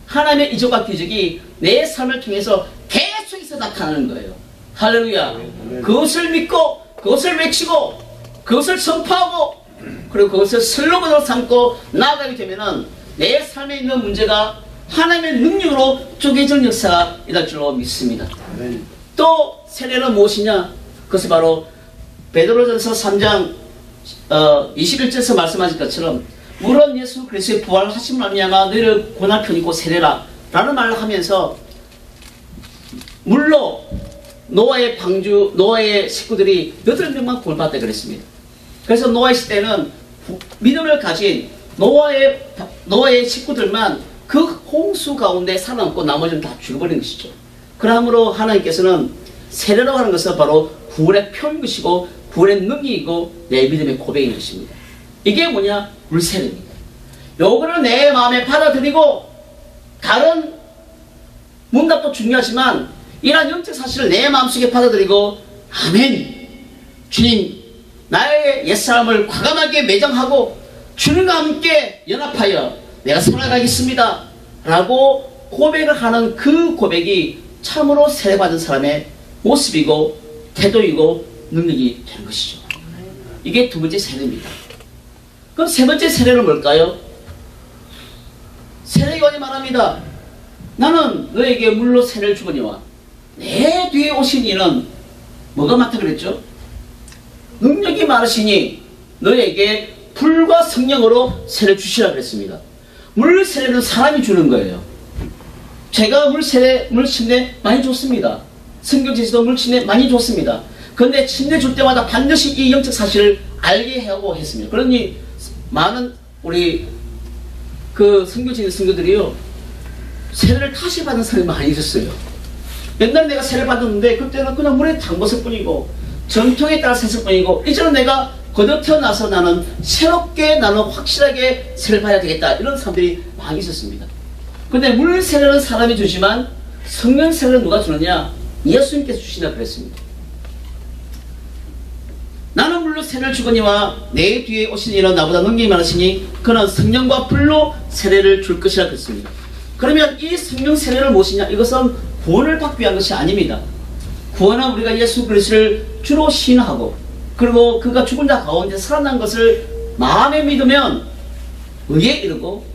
하나님의 이적과 기적이 내 삶을 통해서 계속해서 나타나는 거예요. 할렐루야. 그것을 믿고 그것을 외치고 그것을 선포하고 그리고 그것을 슬로건으로 삼고 나아가게 되면은 내 삶에 있는 문제가 하나님의 능력으로 쪼개질 역사가 일어날 줄로 믿습니다. 또 세례는 무엇이냐? 그것은 바로 베드로전서 3장 21절에서 말씀하신 것처럼 물론 예수 그리스도의 부활하심을 말미암아 너희를 고난 편이고 세례라 라는 말을 하면서, 물로 노아의 방주, 노아의 식구들이 8명만 구원받았다 그랬습니다. 그래서 노아의 시대는 믿음을 가진 노아의 식구들만 그 홍수 가운데 살아남고 나머지는 다 죽어버린 것이죠. 그러므로 하나님께서는 세례라고 하는 것은 바로 구원의 표인 것이고 구원의 능력이고 내 믿음의 고백인 것입니다. 이게 뭐냐? 물세례입니다. 요거를 내 마음에 받아들이고, 다른 문답도 중요하지만 이러한 영적 사실을 내 마음속에 받아들이고 아멘, 주님 나의 옛사람을 과감하게 매장하고 주님과 함께 연합하여 내가 살아가겠습니다 라고 고백을 하는 그 고백이 참으로 세례받은 사람의 모습이고 태도이고 능력이 되는 것이죠. 이게 두 번째 세례입니다. 그럼 세 번째 세례는 뭘까요? 세례요한이 말합니다. 나는 너에게 물로 세례를 주거니와 내 뒤에 오신 이는 뭐가 많다 그랬죠? 능력이 많으시니 너에게 불과 성령으로 세례를 주시라 그랬습니다. 물 세례는 사람이 주는 거예요. 제가 물 침례 많이 줬습니다. 성경제에서도 물 침례 많이 줬습니다. 그런데 침례 줄 때마다 반드시 이 영적 사실을 알게 하고 했습니다. 그러니 많은 우리 그 성경제 성도들이요 세례를 다시 받은 사람이 많이 있었어요. 옛날에 내가 세례를 받았는데 그때는 그냥 물에 담궜을 뿐이고 전통에 따라 샜을 뿐이고, 이제는 내가 거듭 태어나서 나는 새롭게 나는 확실하게 세례를 받아야 되겠다, 이런 사람들이 많이 있었습니다. 근데 물 세례는 사람이 주지만 성령 세례는 누가 주느냐? 예수님께서 주시나 그랬습니다. 나는 물로 세례를 주거니와 내 뒤에 오신 이는 나보다 능력이 많으시니 그는 성령과 불로 세례를 줄 것이라 그랬습니다. 그러면 이 성령 세례를 무엇이냐? 이것은 구원을 받기 위한 것이 아닙니다. 구원은 우리가 예수 그리스도를 주로 신하고 그리고 그가 죽은 자 가운데 살아난 것을 마음에 믿으면 의에 이르고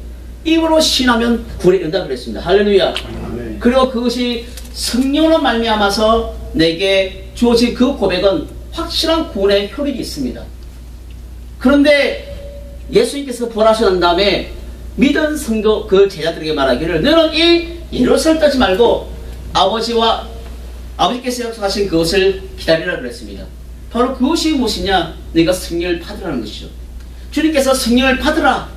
입으로 신하면 구원에 이른다 그랬습니다. 할렐루야. 그리고 그것이 성령으로 말미암아서 내게 주어진 그 고백은 확실한 구원의 효력이 있습니다. 그런데 예수님께서 부활하시고 난 다음에 믿은 성도 그 제자들에게 말하기를 너는 이 예루살렘 떠지 말고 아버지께서 약속하신 그것을 기다리라 그랬습니다. 바로 그것이 무엇이냐? 네가 성령을 받으라는 것이죠. 주님께서 성령을 받으라,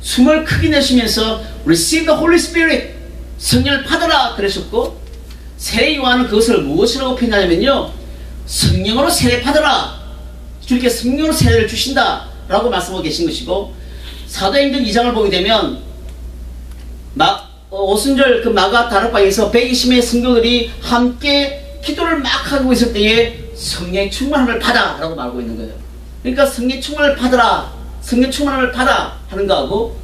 숨을 크게 내쉬면서 receive the Holy Spirit, 성령을 받아라 그러셨고, 세례 요한은 그것을 무엇이라고 표현하냐면요, 성령으로 세례 받아라, 주님께 성령으로 세례를 주신다 라고 말씀하고 계신 것이고, 사도행전 2장을 보게 되면 오순절 그 마가 다락방에서 120명의 성도들이 함께 기도를 막 하고 있을 때에 성령의 충만함을 받아 라고 말하고 있는 거예요. 그러니까 성령의 충만을 받아라, 성령 충만함을 받아 하는 거하고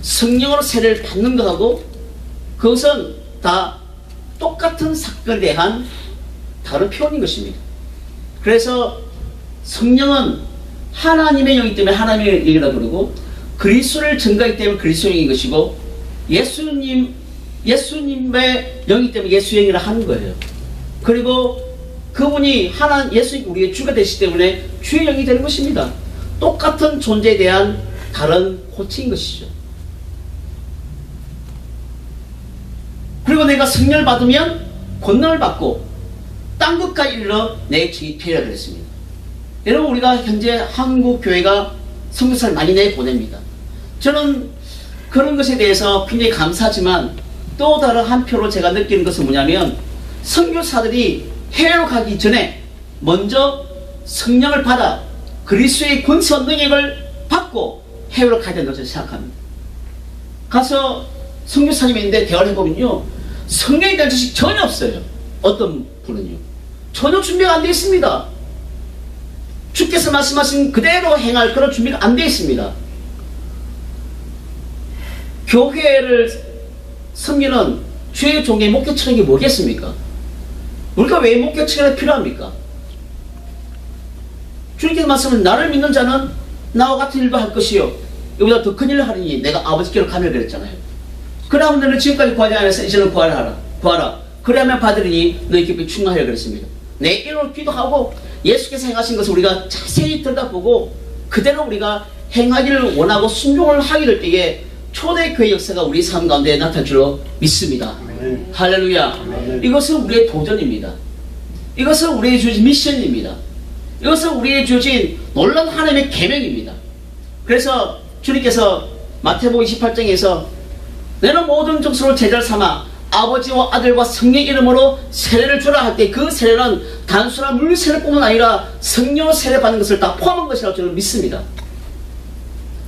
성령으로 세례를 받는 거하고, 그것은 다 똑같은 사건에 대한 다른 표현인 것입니다. 그래서 성령은 하나님의 영이기 때문에 하나님의 영이라고 그러고, 그리스도를 증거하기 때문에 그리스도의 영인 것이고, 예수님의 영이기 때문에 예수의 영이라 하는 거예요. 그리고 그분이 예수님 우리의 주가 되시기 때문에 주의 영이 되는 것입니다. 똑같은 존재에 대한 다른 호칭인 것이죠. 그리고 내가 성령을 받으면 권능을 받고 땅끝까지 이르러 내 주의 되리라 그랬습니다. 여러분, 우리가 현재 한국 교회가 선교사를 많이 내보냅니다. 저는 그런 것에 대해서 굉장히 감사하지만, 또 다른 한편으로 제가 느끼는 것은 뭐냐면, 선교사들이 해외로 가기 전에 먼저 성령을 받아 그리스도의 권세와 능력을 받고 해외로 가야 된다고 저는 생각합니다. 가서 선교사님이 있는데 대화를 해보면요, 성령에 대한 지식 전혀 없어요. 어떤 분은요, 전혀 준비가 안 되어 있습니다. 주께서 말씀하신 그대로 행할 그런 준비가 안 되어 있습니다. 교회를 섬기는 주의 종의 목회처럼 이게 뭐겠습니까? 우리가 왜 목회처가 필요합니까? 주님께서 말씀은 나를 믿는 자는 나와 같은 일도 할 것이요, 이보다 더 큰 일을 하리니 내가 아버지께로 가며 그랬잖아요. 그러면 너는 지금까지 구하지 않았어, 이제는 구하라. 그래야만 받으리니 너희 기쁨이 충만하리라 그랬습니다. 내 이름으로 기도하고 예수께서 행하신 것을 우리가 자세히 들여다보고 그대로 우리가 행하기를 원하고 순종을 하게 될 때에 초대교회 역사가 우리 삶 가운데 나타날 줄로 믿습니다. 아멘. 할렐루야. 아멘. 이것은 우리의 도전입니다. 이것은 우리에게 주어진 미션입니다. 이것은 우리에게 주어진 놀라운 하나님의 계명입니다. 그래서 주님께서 마태복음 28장에서 너는 모든 족속을 제자를 삼아 아버지와 아들과 성령의 이름으로 세례를 주라 할 때, 그 세례는 단순한 물 세례뿐만 아니라 성령 세례 받는 것을 다 포함한 것이라고 저는 믿습니다.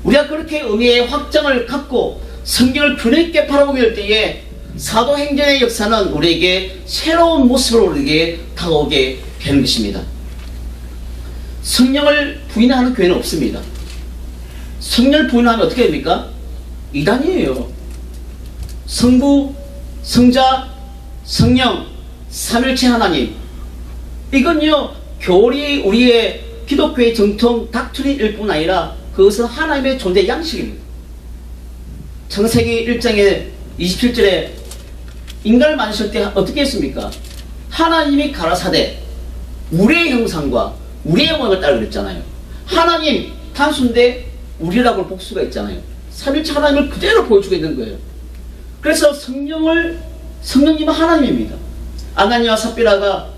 우리가 그렇게 의미의 확장을 갖고 성경을 균형 있게 바라보게 될 때에 사도행전의 역사는 우리에게 새로운 모습으로 우리에게 다가오게 되는 것입니다. 성령을 부인하는 교회는 없습니다. 성령을 부인하면 어떻게 됩니까? 이단이에요. 성부, 성자, 성령, 삼일체 하나님. 이건요, 교리 우리의 기독교의 정통 닥트린일 뿐 아니라 그것은 하나님의 존재 양식입니다. 창세기 1장에 27절에 인간을 만드실 때 어떻게 했습니까? 하나님이 가라사대 우리의 형상과 우리의 영광을 따라 그랬잖아요. 하나님 단수인데 우리라고 복수가 있잖아요. 삼일체 하나님을 그대로 보여주고 있는 거예요. 그래서 성령님은 하나님입니다. 아나니와 삽비라가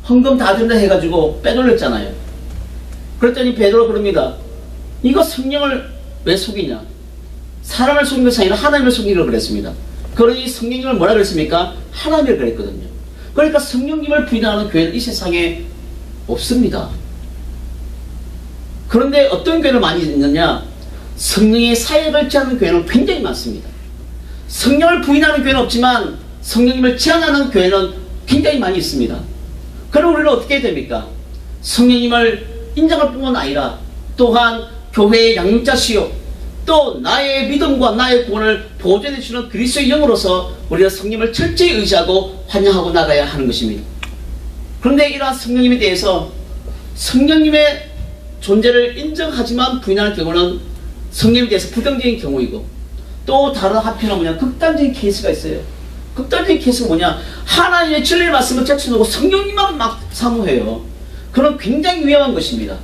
헌금 다 준다 해가지고 빼돌렸잖아요. 그랬더니 베드로가 그럽니다. 이거 성령을 왜 속이냐? 사람을 속인 것이 아니라 하나님을 속이려고 그랬습니다. 그러니 성령님을 뭐라 그랬습니까? 하나님을 그랬거든요. 그러니까 성령님을 부인하는 교회는 이 세상에 없습니다. 그런데 어떤 교회는 많이 있느냐? 성령의 사역을 제하는 교회는 굉장히 많습니다. 성령을 부인하는 교회는 없지만 성령님을 제한하는 교회는 굉장히 많이 있습니다. 그럼 우리는 어떻게 해야 됩니까? 성령님을 인정할 뿐만 아니라 또한 교회의 양육자시요, 또 나의 믿음과 나의 구원을 보존해 주는 그리스도의 영으로서 우리가 성령님을 철저히 의지하고 환영하고 나가야 하는 것입니다. 그런데 이러한 성령님에 대해서 성령님의 존재를 인정하지만 부인하는 경우는 성령님에 대해서 부정적인 경우이고, 또 다른 한편은 뭐냐, 극단적인 케이스가 있어요. 극단적인 케이스가 뭐냐, 하나님의 진리의 말씀을 제쳐놓고 성령님만 막 사모해요. 그건 굉장히 위험한 것입니다.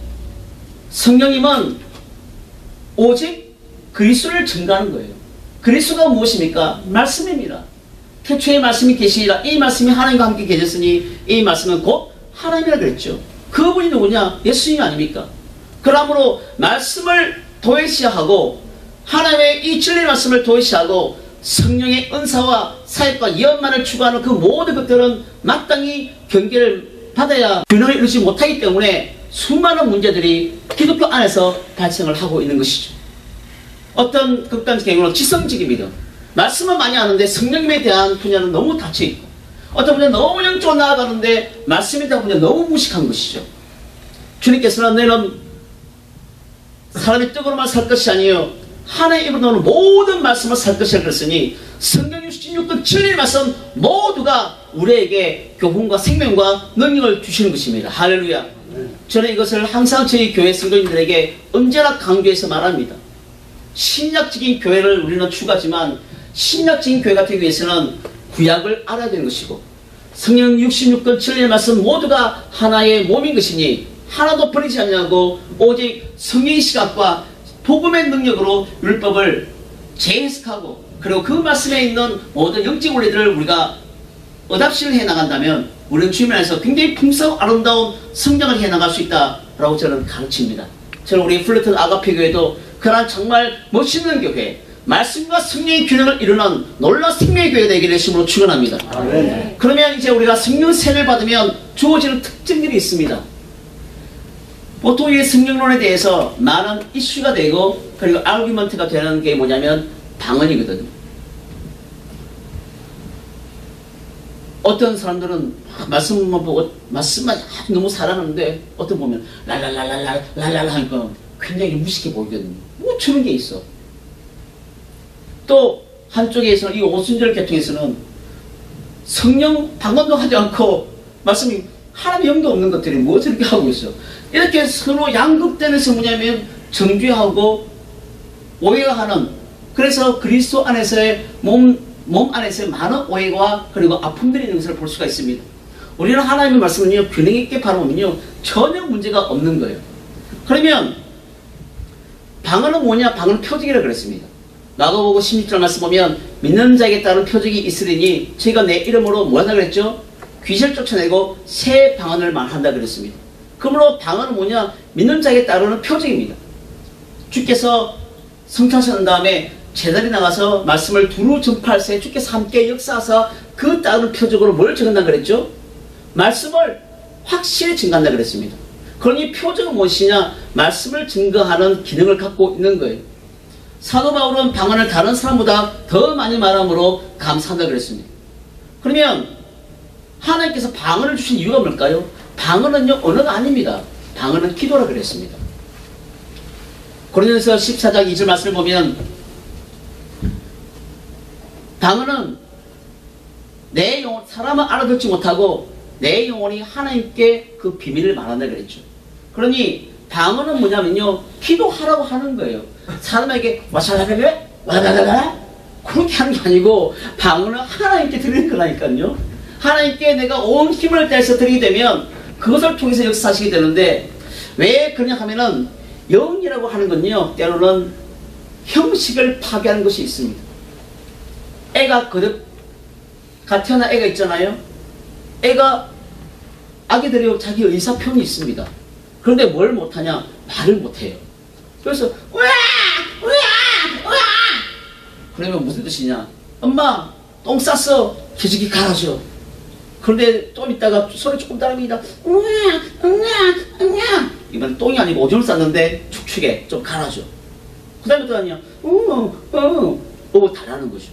성령님은 오직 그리스도를 증거하는 거예요. 그리스도가 무엇입니까? 말씀입니다. 태초에 말씀이 계시니라, 이 말씀이 하나님과 함께 계셨으니 이 말씀은 곧 하나님이라 그랬죠. 그분이 누구냐? 예수님 아닙니까? 그러므로 말씀을 도외시하고 하나님의 이 진리의 말씀을 도외시하고 성령의 은사와 사역과 예언만을 추구하는 그 모든 것들은 마땅히 경계를 받아야 균형을 이루지 못하기 때문에 수많은 문제들이 기독교 안에서 발생을 하고 있는 것이죠. 어떤 극단적 경우는 지성적인 믿음, 말씀은 많이 하는데 성령님에 대한 분야는 너무 닫혀있고, 어떤 분야는 너무 영적으로 나아가는데 말씀에 대한 분야는 너무 무식한 것이죠. 주님께서는 너희는 사람의 떡으로만 살 것이 아니요 하나의 입으로 나오는 모든 말씀을 살 것이라 그랬으니 성경 66권 진리의 말씀 모두가 우리에게 교훈과 생명과 능력을 주시는 것입니다. 할렐루야. 저는 이것을 항상 저희 교회 성도님들에게 언제나 강조해서 말합니다. 신약적인 교회를 우리는 추구하지만 신약적인 교회 같은 경우에서는 구약을 알아야 되는 것이고 성경 66권 진리의 말씀 모두가 하나의 몸인 것이니 하나도 버리지 않냐고 오직 성령의 시각과 복음의 능력으로 율법을 재해석하고 그리고 그 말씀에 있는 모든 영적 원리들을 우리가 어답시를 해나간다면 우리는 주님 안에서 굉장히 풍성하고 아름다운 성장을 해나갈 수 있다라고 저는 가르칩니다. 저는 우리 플래튼 아가페 교회도 그러한 정말 멋있는 교회, 말씀과 성령의 균형을 이루는 놀라운 생명의 교회가 되기를 예수님으로 축원합니다. 그러면 이제 우리가 성령 세례를 받으면 주어지는 특징들이 있습니다. 보통 이 성령론에 대해서 많은 이슈가 되고 그리고 아르규먼트가 되는 게 뭐냐면 방언이거든요. 어떤 사람들은 말씀만 보고 말씀만 아주 너무 사랑하는데 어떤 보면 랄랄랄랄랄랄랄 하니까 굉장히 무식해 보이거든요. 뭐 저런 게 있어. 또 한쪽에서는 이 오순절 계통에서는 성령 방언도 하지 않고 말씀이 하나님의 영도 없는 것들이 무엇을 이렇게 하고 있어. 이렇게 서로 양극단에서 뭐냐면 정죄하고 오해하는, 그래서 그리스도 안에서의 몸 안에서의 많은 오해와 그리고 아픔들이 있는 것을 볼 수가 있습니다. 우리는 하나님의 말씀은요 균형 있게 바라보면요 전혀 문제가 없는 거예요. 그러면 방언은 뭐냐? 방언은 표적이라고 그랬습니다. 마가복음 16절 말씀 보면 믿는 자에게 따른 표적이 있으리니 저희가 내 이름으로 뭐한다 그랬죠? 귀신을 쫓아내고 새 방언을 말한다 그랬습니다. 그러므로 방언은 뭐냐? 믿는 자에게 따르는 표적입니다. 주께서 성탄하신 다음에 제자리 나가서 말씀을 두루 전파할 새 주께서 함께 역사하사 그 따르는 표적으로 뭘 증언한다 그랬죠? 말씀을 확실히 증거한다 그랬습니다. 그러니 표적은 무엇이냐? 말씀을 증거하는 기능을 갖고 있는 거예요. 사도 바울은 방언을 다른 사람보다 더 많이 말함으로 감사한다 그랬습니다. 그러면 하나님께서 방언을 주신 이유가 뭘까요? 방언은요 언어가 아닙니다. 방언은 기도라 그랬습니다. 고린도서 14장 2절 말씀을 보면 방언은 내 영혼, 사람은 알아듣지 못하고 내 영혼이 하나님께 그 비밀을 말한다 그랬죠. 그러니 방언은 뭐냐면요 기도하라고 하는 거예요. 사람에게 와사라라라 와라라라 그렇게 하는 게 아니고 방언은 하나님께 드리는 거라니까요. 하나님께 내가 온 힘을 다해서 드리게 되면 그것을 통해서 역사하시게 되는데 왜 그러냐 하면은 영이라고 하는 건요 때로는 형식을 파괴하는 것이 있습니다. 애가 거듭 태어난 애가 있잖아요. 애가 아기들이 자기 의사표현이 있습니다. 그런데 뭘 못하냐? 말을 못해요. 그래서 으아! 으아! 으아! 그러면 무슨 뜻이냐? 엄마 똥 쌌어. 기저귀 갈아줘. 그런데 좀 있다가 소리 조금 따릅니다. 으아! 으아! 으아! 이번엔 똥이 아니고 오줌을 쌌는데 축축해. 좀 갈아줘. 그 다음에 또 아니야. 다라는 거죠.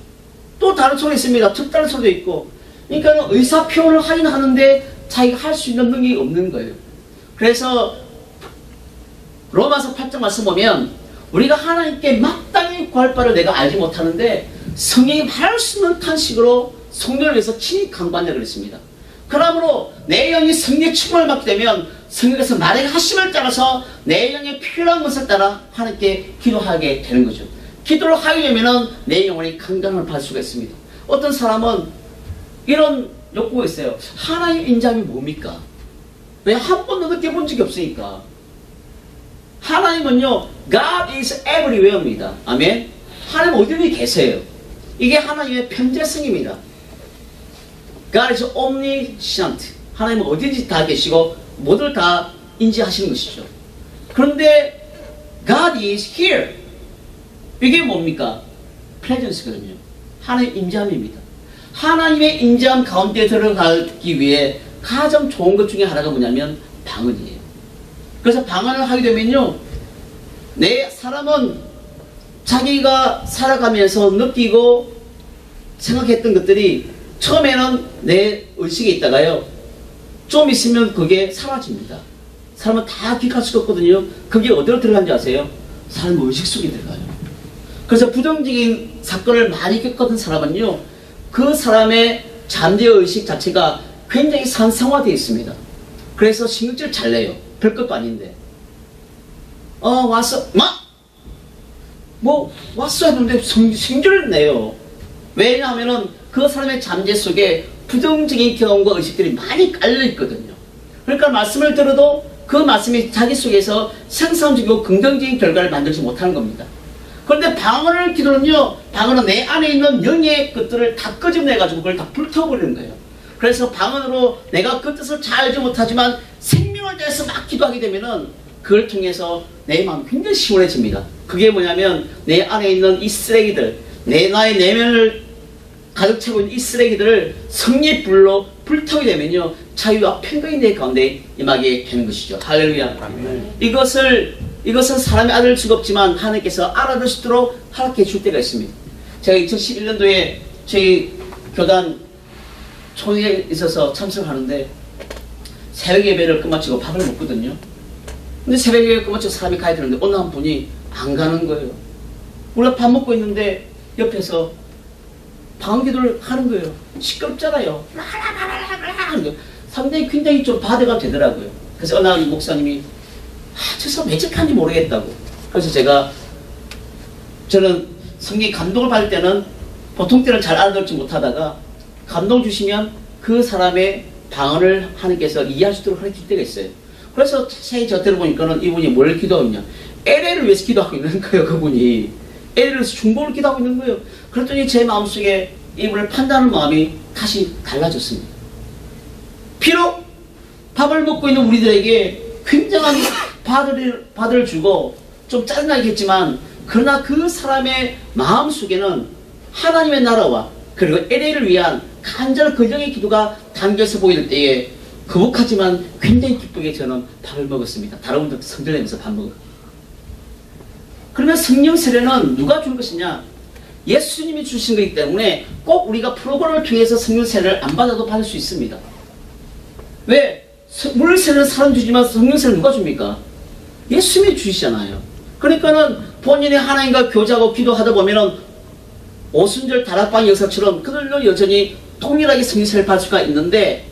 또 다른 소리 있습니다. 특다른 소리도 있고. 그러니까 의사표현을 하긴 하는데 자기가 할 수 있는 능력이 없는 거예요. 그래서 로마서 8장 말씀 보면 우리가 하나님께 마땅히 구할 바를 내가 알지 못하는데 성령이 말할 수 있는 탄식으로 성령을 위해서 친히 강구한다 그랬습니다. 그러므로 내 영이 성령의 충만을 받게 되면 성령께서 말의 하심을 따라서 내 영의 필요한 것을 따라 하나님께 기도하게 되는 거죠. 기도를 하게 되면 내 영혼이 강건함을 받을 수가 있습니다. 어떤 사람은 이런 욕구가 있어요. 하나님의 인자함이 뭡니까? 왜 한 번도 느껴본 적이 없으니까. 하나님은요 God is everywhere입니다. 아멘. 하나님 어디든지 계세요. 이게 하나님의 편재성입니다. God is omniscient. 하나님은 어디든지 다 계시고 모두를 다 인지하시는 것이죠. 그런데 God is here. 이게 뭡니까? 프레전스거든요. 하나님의 임재함입니다. 하나님의 임재함 가운데 들어가기 위해 가장 좋은 것 중에 하나가 뭐냐면 방언이에요. 그래서 방언을 하게 되면요, 내 사람은 자기가 살아가면서 느끼고 생각했던 것들이 처음에는 내 의식에 있다가요, 좀 있으면 그게 사라집니다. 사람은 다 기억할 수가 없거든요. 그게 어디로 들어간지 아세요? 사람 의식 속에 들어가요. 그래서 부정적인 사건을 많이 겪었던 사람은요, 그 사람의 잠재의식 자체가 굉장히 산성화되어 있습니다. 그래서 신경질 잘 내요. 별것도 아닌데. 왔어. 왔어 했는데 신경질을 내요. 왜냐하면은 그 사람의 잠재 속에 부정적인 경험과 의식들이 많이 깔려 있거든요. 그러니까 말씀을 들어도 그 말씀이 자기 속에서 생산적이고 긍정적인 결과를 만들지 못하는 겁니다. 그런데 방언을 기도는요, 방언은 내 안에 있는 영의 것들을 다 끄집어내가지고 그걸 다 불태워버리는 거예요. 그래서 방언으로 내가 그 뜻을 잘 알지 못하지만 생명을 다해서 막 기도하게 되면은 그걸 통해서 내 마음이 굉장히 시원해집니다. 그게 뭐냐면 내 안에 있는 이 쓰레기들, 나의 내면을 가득 채우고 있는 이 쓰레기들을 성령의 불로 불태우게 되면요, 자유와 평강이 내 가운데 임하게 되는 것이죠. 할렐루야. 아멘. 이것은 사람이 알을 수가 없지만 하나님께서 알아들 수 있도록 허락해 줄 때가 있습니다. 제가 2011년도에 저희 교단 총회에 있어서 참석하는데 새벽 예배를 끝마치고 밥을 먹거든요. 근데 새벽 예배 끝마치고 사람이 가야 되는데 어느 한 분이 안 가는 거예요. 우리가 밥 먹고 있는데 옆에서 방언기도를 하는 거예요. 시끄럽잖아요. 상당히 굉장히 좀 바대가 되더라고요. 그래서 어느 한 목사님이 저 사람 왜 저렇게 하는지 모르겠다고. 그래서 저는 성령 감동을 받을 때는 보통 때는 잘 알아듣지 못하다가 감동 주시면 그 사람의 방언을 하나님께서 이해할 수 있도록 가르칠 때가 있어요. 그래서 자세히 저 들어보니까는 이분이 뭘 기도하고 있냐, LA를 위해서 기도하고 있는 거예요. 그분이 LA를 위해서 중보를 기도하고 있는 거예요. 그랬더니 제 마음속에 이분을 판단하는 마음이 다시 달라졌습니다. 비록 밥을 먹고 있는 우리들에게 굉장한 바들을 주고 좀 짜증나겠지만, 그러나 그 사람의 마음속에는 하나님의 나라와 그리고 LA를 위한 간절한 거정의 기도가 담겨서 보일 때에 거북하지만 굉장히 기쁘게 저는 밥을 먹었습니다. 다른 분들 성전에서 밥 먹어요. 그러면 성령 세례는 누가 준 것이냐? 예수님이 주신 것이기 때문에 꼭 우리가 프로그램을 통해서 성령 세례를 안 받아도 받을 수 있습니다. 왜? 물 세례는 사람 주지만 성령 세례는 누가 줍니까? 예수님이 주시잖아요. 그러니까는 본인이 하나님과 교제하고 기도하다 보면은 오순절 다락방 역사처럼 그들도 여전히 동일하게 성령 세례를 받을 수가 있는데,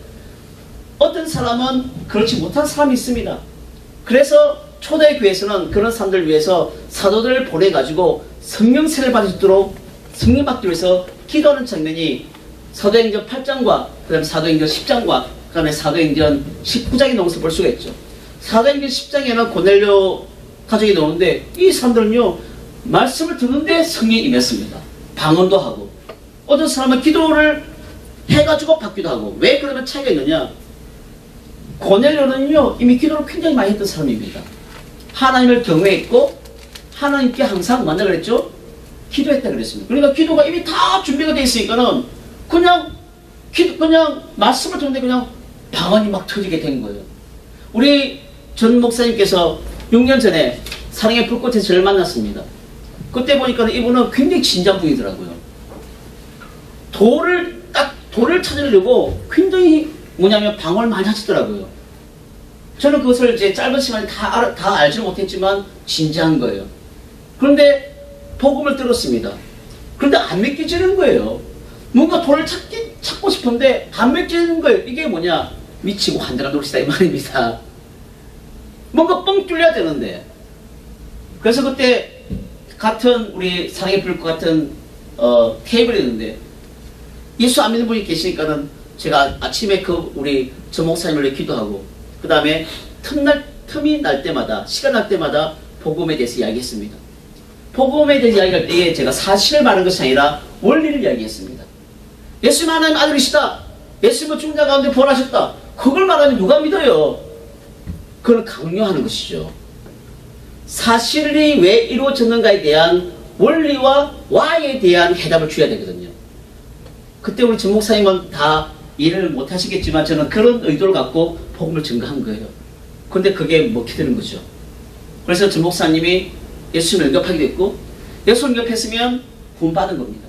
어떤 사람은 그렇지 못한 사람이 있습니다. 그래서 초대교회에서는 그런 사람들을 위해서 사도들을 보내가지고 성령 세례를 받을 수 있도록 성령 받기 위해서 기도하는 장면이 사도행전 8장과 그 다음에 사도행전 10장과 그 다음에 사도행전 19장에 나오면서 볼 수가 있죠. 사도행전 10장에는 고넬료 가족이 나오는데 이 사람들은요, 말씀을 듣는데 성령이 임했습니다. 방언도 하고, 어떤 사람은 기도를 해가지고 받기도 하고. 왜 그러면 차이가 있느냐? 고넬료는요, 이미 기도를 굉장히 많이 했던 사람입니다. 하나님을 경외했고 하나님께 항상 뭐라 그랬죠? 기도했다 그랬습니다. 그러니까 기도가 이미 다 준비가 되어 있으니까는 그냥 말씀을 듣는데 그냥 방언이 막 터지게 된 거예요. 우리 전 목사님께서 6년 전에 사랑의 불꽃에서 저를 만났습니다. 그때 보니까 이분은 굉장히 진지한 분이더라고요. 돌을 찾으려고 굉장히 뭐냐면 방언을 많이 하시더라고요. 저는 그것을 이제 짧은 시간에 다 알지 못했지만 진지한 거예요. 그런데 복음을 들었습니다. 그런데 안 믿겨지는 거예요. 뭔가 돌을 찾고 싶은데 안 믿겨지는 거예요. 이게 뭐냐? 미치고 환자가 놀시다 이 말입니다. 뭔가 뻥 뚫려야 되는데. 그래서 그때 같은 우리 사랑의 불꽃 같은 테이블이 있는데 예수 안 믿는 분이 계시니까는 제가 아침에 우리 저 목사님을 기도하고 그 다음에 틈이 날 때마다 시간 날 때마다 복음에 대해서 이야기했습니다. 복음에 대해서 이야기할 때에 제가 사실을 말하는 것이 아니라 원리를 이야기했습니다. 예수님 하나님 아들이시다. 예수님은 죽은 자 가운데 부활하셨다. 그걸 말하면 누가 믿어요? 그걸 강요하는 것이죠. 사실이 왜 이루어졌는가에 대한 원리와 why에 대한 해답을 줘야 되거든요. 그때 우리 전 목사님은 다 이해를 못 하시겠지만 저는 그런 의도를 갖고 복음을 증거한 거예요. 근데 그게 먹히게 되는 거죠. 그래서 전 목사님이 예수님을 영접하게 됐고, 예수를 영접했으면 구원받은 겁니다.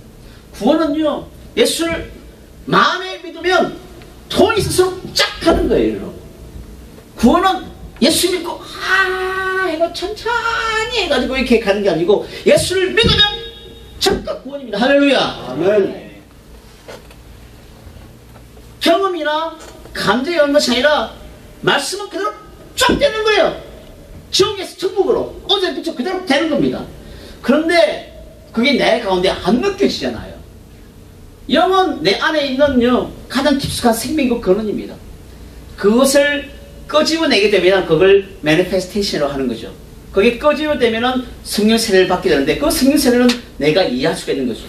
구원은요, 예수를 마음에 믿으면 돈이 있을수록 쫙 하는 거예요. 여러분. 구원은 예수 믿고 이거 천천히 해가지고 이렇게 가는 게 아니고 예수를 믿으면 즉각 구원입니다. 할렐루야. 아멘. 경험이나 감정이 오는 것이 아니라 말씀은 그대로 쫙 되는 거예요. 지옥에서 천국으로 어제부터 그대로 되는 겁니다. 그런데 그게 내 가운데 안 느껴지잖아요. 영은 내 안에 있는 가장 깊숙한 생명과 근원입니다. 그것을 끄집어내게 되면 그걸 매니페스테이션으로 하는 거죠. 그게 끄집어내면 성령 세례를 받게 되는데 그 성령 세례는 내가 이해할 수가 있는 거죠.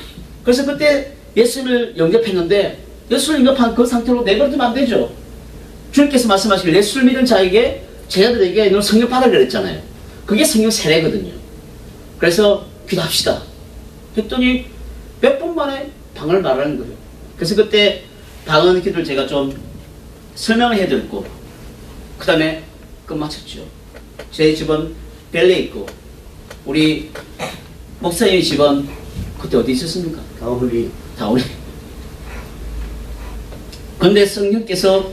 그래서 그때 예수를 영접했는데 예수를 영접한 그 상태로 내버려두면 안 되죠. 주님께서 말씀하시길 예수를 믿은 자에게 제자들에게 너는 성령 받으라 그랬잖아요. 그게 성령 세례거든요. 그래서 기도합시다 했더니 몇 분 만에 방언을 말하는 거예요. 그래서 그때 방언 기도를 제가 좀 설명을 해드렸고 그 다음에 끝마쳤죠. 제 집은 벨리에 있고 우리 목사님의 집은 그때 어디 있었습니까? 다오리. 근데 성령께서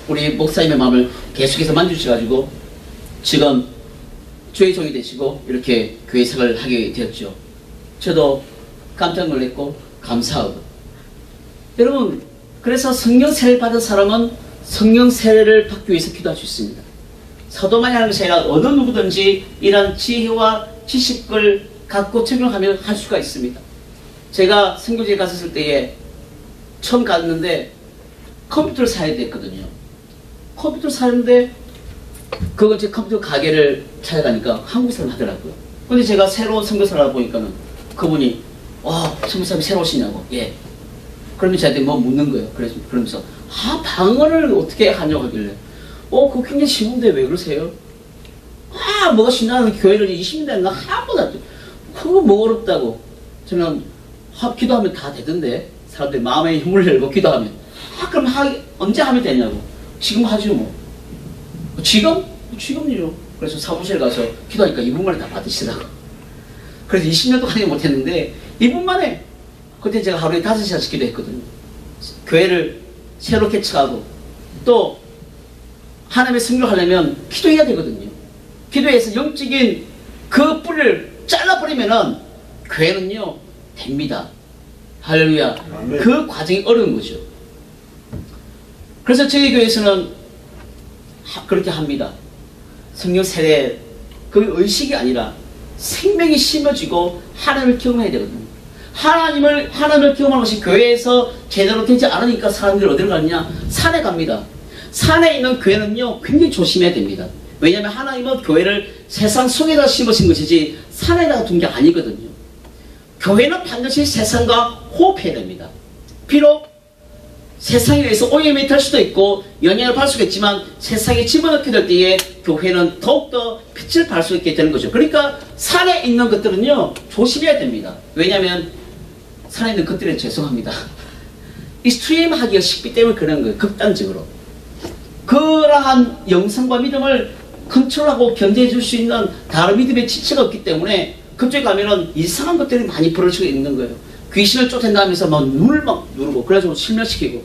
우리 목사님의 마음을 계속해서 만주셔가지고 지금 주의 종이 되시고 이렇게 교회 생활을 하게 되었죠. 저도 깜짝 놀랐고 감사하고. 여러분, 그래서 성령 세례를 받은 사람은 성령 세례를 받기 위해서 기도할 수 있습니다. 사도만이 하는 것이 아니라 어느 누구든지 이런 지혜와 지식을 갖고 적용하면 할 수가 있습니다. 제가 선교지에 갔었을 때에 처음 갔는데 컴퓨터를 사야 됐거든요. 컴퓨터를 사는데 그걸 제 컴퓨터 가게를 찾아가니까 한국 사람 하더라고요. 근데 제가 새로운 선교사를 보니까는 그분이 선교사님이 새로 오시냐고. 예. 그러면 저한테 뭐 묻는 거예요. 그러면서 방언을 어떻게 하냐고 하길래 그거 굉장히 쉬운데 왜 그러세요? 뭐가 신나는 교회를 20년 됐나? 한 번도 안 돼. 그거 뭐 어렵다고. 저는 기도하면 다 되던데 사람들이 마음의 힘을 열고 기도하면 그럼 언제 하면 되냐고. 지금 하죠 뭐. 지금요. 그래서 사무실에 가서 기도하니까 2분 만에 다 받으시더라고. 그래서 20년 동안 못했는데 2분 만에 그때 제가 하루에 5시간씩 기도했거든요. 교회를 새로 개척하고 또 하나님의 성령을 하려면 기도해야 되거든요. 기도해서 영적인 그 뿌리를 잘라버리면은 교회는요 됩니다. 할렐루야. 아멘. 그 과정이 어려운 거죠. 그래서 저희 교회에서는 그렇게 합니다. 성령 세례 그 의식이 아니라 생명이 심어지고 하나님을 경험해야 되거든요. 하나님을 경험하는 것이 교회에서 제대로 되지 않으니까 사람들이 어디로 가느냐? 산에 갑니다. 산에 있는 교회는요 굉장히 조심해야 됩니다. 왜냐하면 하나님은 교회를 세상 속에다 심으신 것이지 산에다가 둔 게 아니거든요. 교회는 반드시 세상과 호흡해야 됩니다. 비록 세상에 의해서 오염이 될 수도 있고 영향을 받을 수가 있지만 세상에 집어넣게 될 때에 교회는 더욱더 빛을 발할 수 있게 되는 거죠. 그러니까 산에 있는 것들은요 조심해야 됩니다. 왜냐하면 산에 있는 것들은 죄송합니다. 익스트림 하기가 쉽기 때문에 그런 거예요. 극단적으로. 그러한 영성과 믿음을 컨트롤하고 견제해 줄 수 있는 다른 믿음의 지체가 없기 때문에 그쪽에 가면은 이상한 것들이 많이 벌어지고 있는 거예요. 귀신을 쫓아낸다면서 막 눈을 막 누르고 그래가지고 실명시키고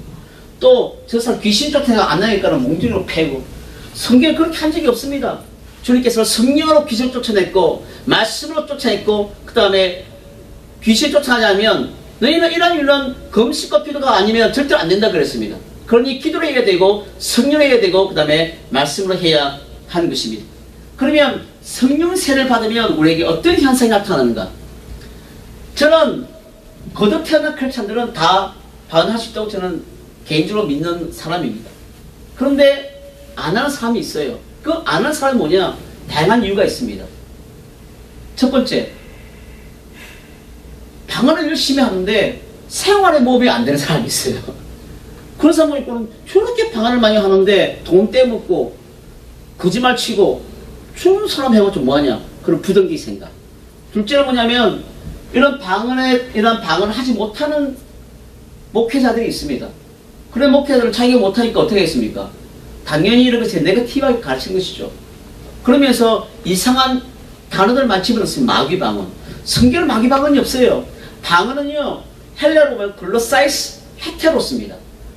또 저 사람 귀신 쫓아내가 안 나니까는 몽둥이로 패고. 성경에 그렇게 한 적이 없습니다. 주님께서 성령으로 귀신을 쫓아냈고 말씀으로 쫓아냈고 그 다음에 귀신 쫓아내면 너희는 이런 금식과 기도가 아니면 절대로 안 된다 그랬습니다. 그러니 기도를 해야 되고 성령을 해야 되고 그 다음에 말씀으로 해야 하는 것입니다. 그러면 성령 세례를 받으면 우리에게 어떤 현상이 나타나는가? 저는 거듭 태어난 크리스찬들은 다 반응할 수 있다고 저는 개인적으로 믿는 사람입니다. 그런데 안 하는 사람이 있어요. 그 안 하는 사람이 뭐냐? 다양한 이유가 있습니다. 첫 번째, 방언을 열심히 하는데 생활에 모험이 안 되는 사람이 있어요. 그런 사람은 있고는 저렇게 방언을 많이 하는데 돈 떼먹고 거짓말 치고 좋은 사람 해봤자 뭐하냐? 그런 부정기 생각. 둘째는 뭐냐면 이런 방언을 하지 못하는 목회자들이 있습니다. 그런 목회자들은 자기가 못하니까 어떻게 했습니까? 당연히 이렇게 네거티브하게 가르치는 것이죠. 그러면서 이상한 단어들 많이 집어넣습니다. 마귀방언. 성경은 마귀방언이 없어요. 방언은요, 헬라로 보면 글로사이스 헤테로스입니다.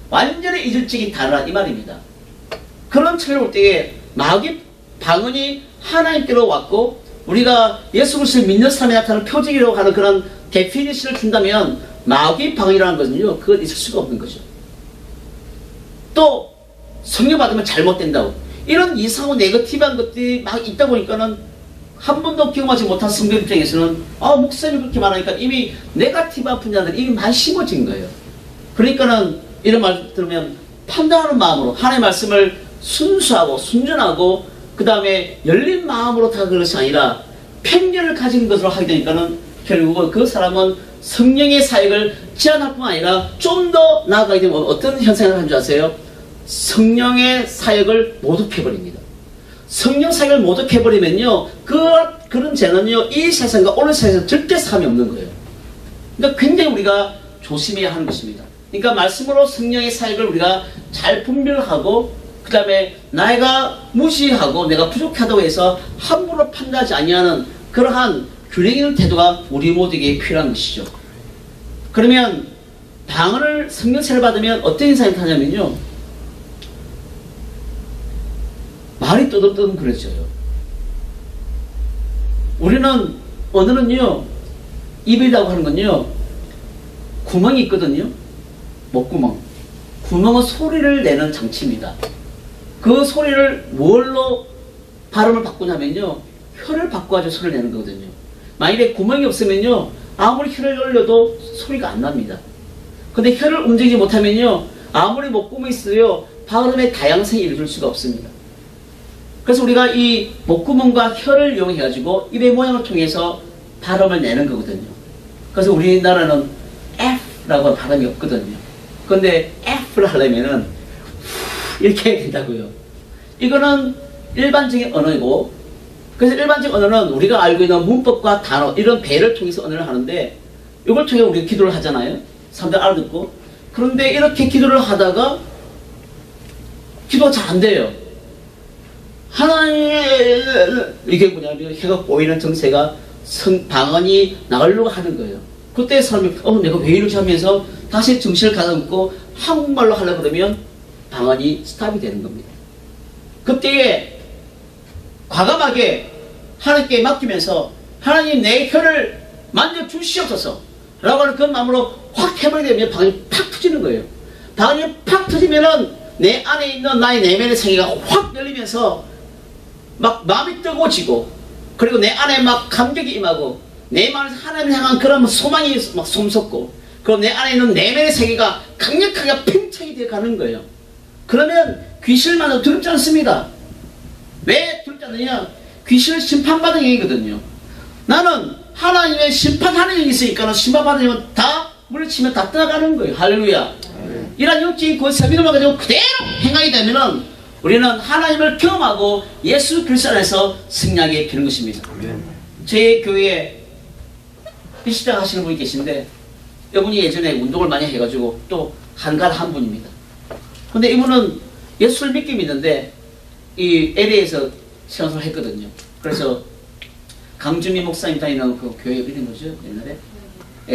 완전히 이질적인 단어라 이 말입니다. 그런 측면을 볼 때에 마귀방언이 하나님께로 왔고, 우리가 예수 그리스도를 믿는 사람이 나타나는 표징이라고 하는 그런 데피니션을 준다면 마귀방언이라는 것은요, 그건 있을 수가 없는 거죠. 또 성령 받으면 잘못된다고, 이런 이상하고 네거티브한 것들이 막 있다 보니까는 한 번도 경험하지 못한 성도 입장에서는 목사님이 그렇게 말하니까 이미 네거티브한 분야들이 이미 많이 심어진 거예요. 그러니까는 이런 말 들으면 판단하는 마음으로 하나님의 말씀을 순수하고 순전하고 그 다음에 열린 마음으로 다 그것이 아니라 편견을 가진 것으로 하게 되니까는 결국은 그 사람은 성령의 사역을 제한할 뿐만 아니라 좀 더 나아가게 되면 어떤 현상을 하는 줄 아세요? 성령의 사역을 모독해버립니다. 성령 사역을 모독해버리면요, 그런 죄는요, 이 세상과 오늘 세상에서 절대 사함이 없는 거예요. 그러니까 굉장히 우리가 조심해야 하는 것입니다. 그러니까 말씀으로 성령의 사역을 우리가 잘 분별하고, 그 다음에 내가 무시하고 내가 부족하다고 해서 함부로 판단하지 아니하는 그러한 균형 있는 태도가 우리 모두에게 필요한 것이죠. 그러면 방언을 성령 세례를 받으면 어떤 인상이 타냐면요, 말이 떠듬떠듬 그려져요. 우리는 언어는요, 입이라고 하는 건요, 구멍이 있거든요. 목구멍. 구멍은 소리를 내는 장치입니다. 그 소리를 뭘로 발음을 바꾸냐면요, 혀를 바꿔가지고 소리를 내는 거거든요. 만약에 구멍이 없으면요, 아무리 혀를 올려도 소리가 안 납니다. 근데 혀를 움직이지 못하면요, 아무리 목구멍이 있어요, 발음의 다양성이 이루어질 수가 없습니다. 그래서 우리가 이 목구멍과 혀를 이용해가지고 입의 모양을 통해서 발음을 내는 거거든요. 그래서 우리나라는 F라고 하는 발음이 없거든요. 근데 F를 하려면은 이렇게 해야 된다고요. 이거는 일반적인 언어이고, 그래서 일반적인 언어는 우리가 알고 있는 문법과 단어, 이런 배를 통해서 언어를 하는데, 이걸 통해 우리가 기도를 하잖아요. 사람들 알아듣고. 그런데 이렇게 기도를 하다가 기도가 잘 안 돼요. 하나님, 이게 뭐냐면 혀가 꼬이는 정세가 방언이 나가려고 하는 거예요. 그때 사람이 내가 왜 이러지 하면서 다시 정신을 가다듬고 한국말로 하려고 그러면 방언이 스탑이 되는 겁니다. 그때에 과감하게 하나님께 맡기면서 하나님 내 혀를 만져주시옵소서 라고 하는 그 마음으로 확 해버리게 되면 방언이 팍 터지는 거예요. 방언이 팍 터지면은 내 안에 있는 나의 내면의 세계가 확 열리면서 막 마음이 뜨거워지고, 그리고 내 안에 막 감격이 임하고, 내 마음에서 하나님을 향한 그런 소망이 막 솜솟고, 그리고 내 안에 있는 내면의 세계가 강력하게 팽창이 되어 가는 거예요. 그러면 귀신을 만나도 두렵지 않습니다. 왜 두렵지 않느냐? 귀신을 심판받은 얘기거든요. 나는 하나님의 심판하는 일이 있으니까 심판받은 일은 다 물리치면 다 떠나가는 거예요. 할렐루야. 이런 영적인 그 세미도만 가지고 그대로 행하게 되면은 우리는 하나님을 경험하고 예수 그리스도 안에서 승리하게 되는 것입니다. 제 교회에 비시장 하시는 분이 계신데, 이분이 예전에 운동을 많이 해가지고 또 한가한 한 분입니다. 근데 이분은 예수를 믿긴 믿는데 이 LA에서 신앙생활을 했거든요. 그래서 강준미 목사님 다니는 그 교회 이런 거죠, 옛날에.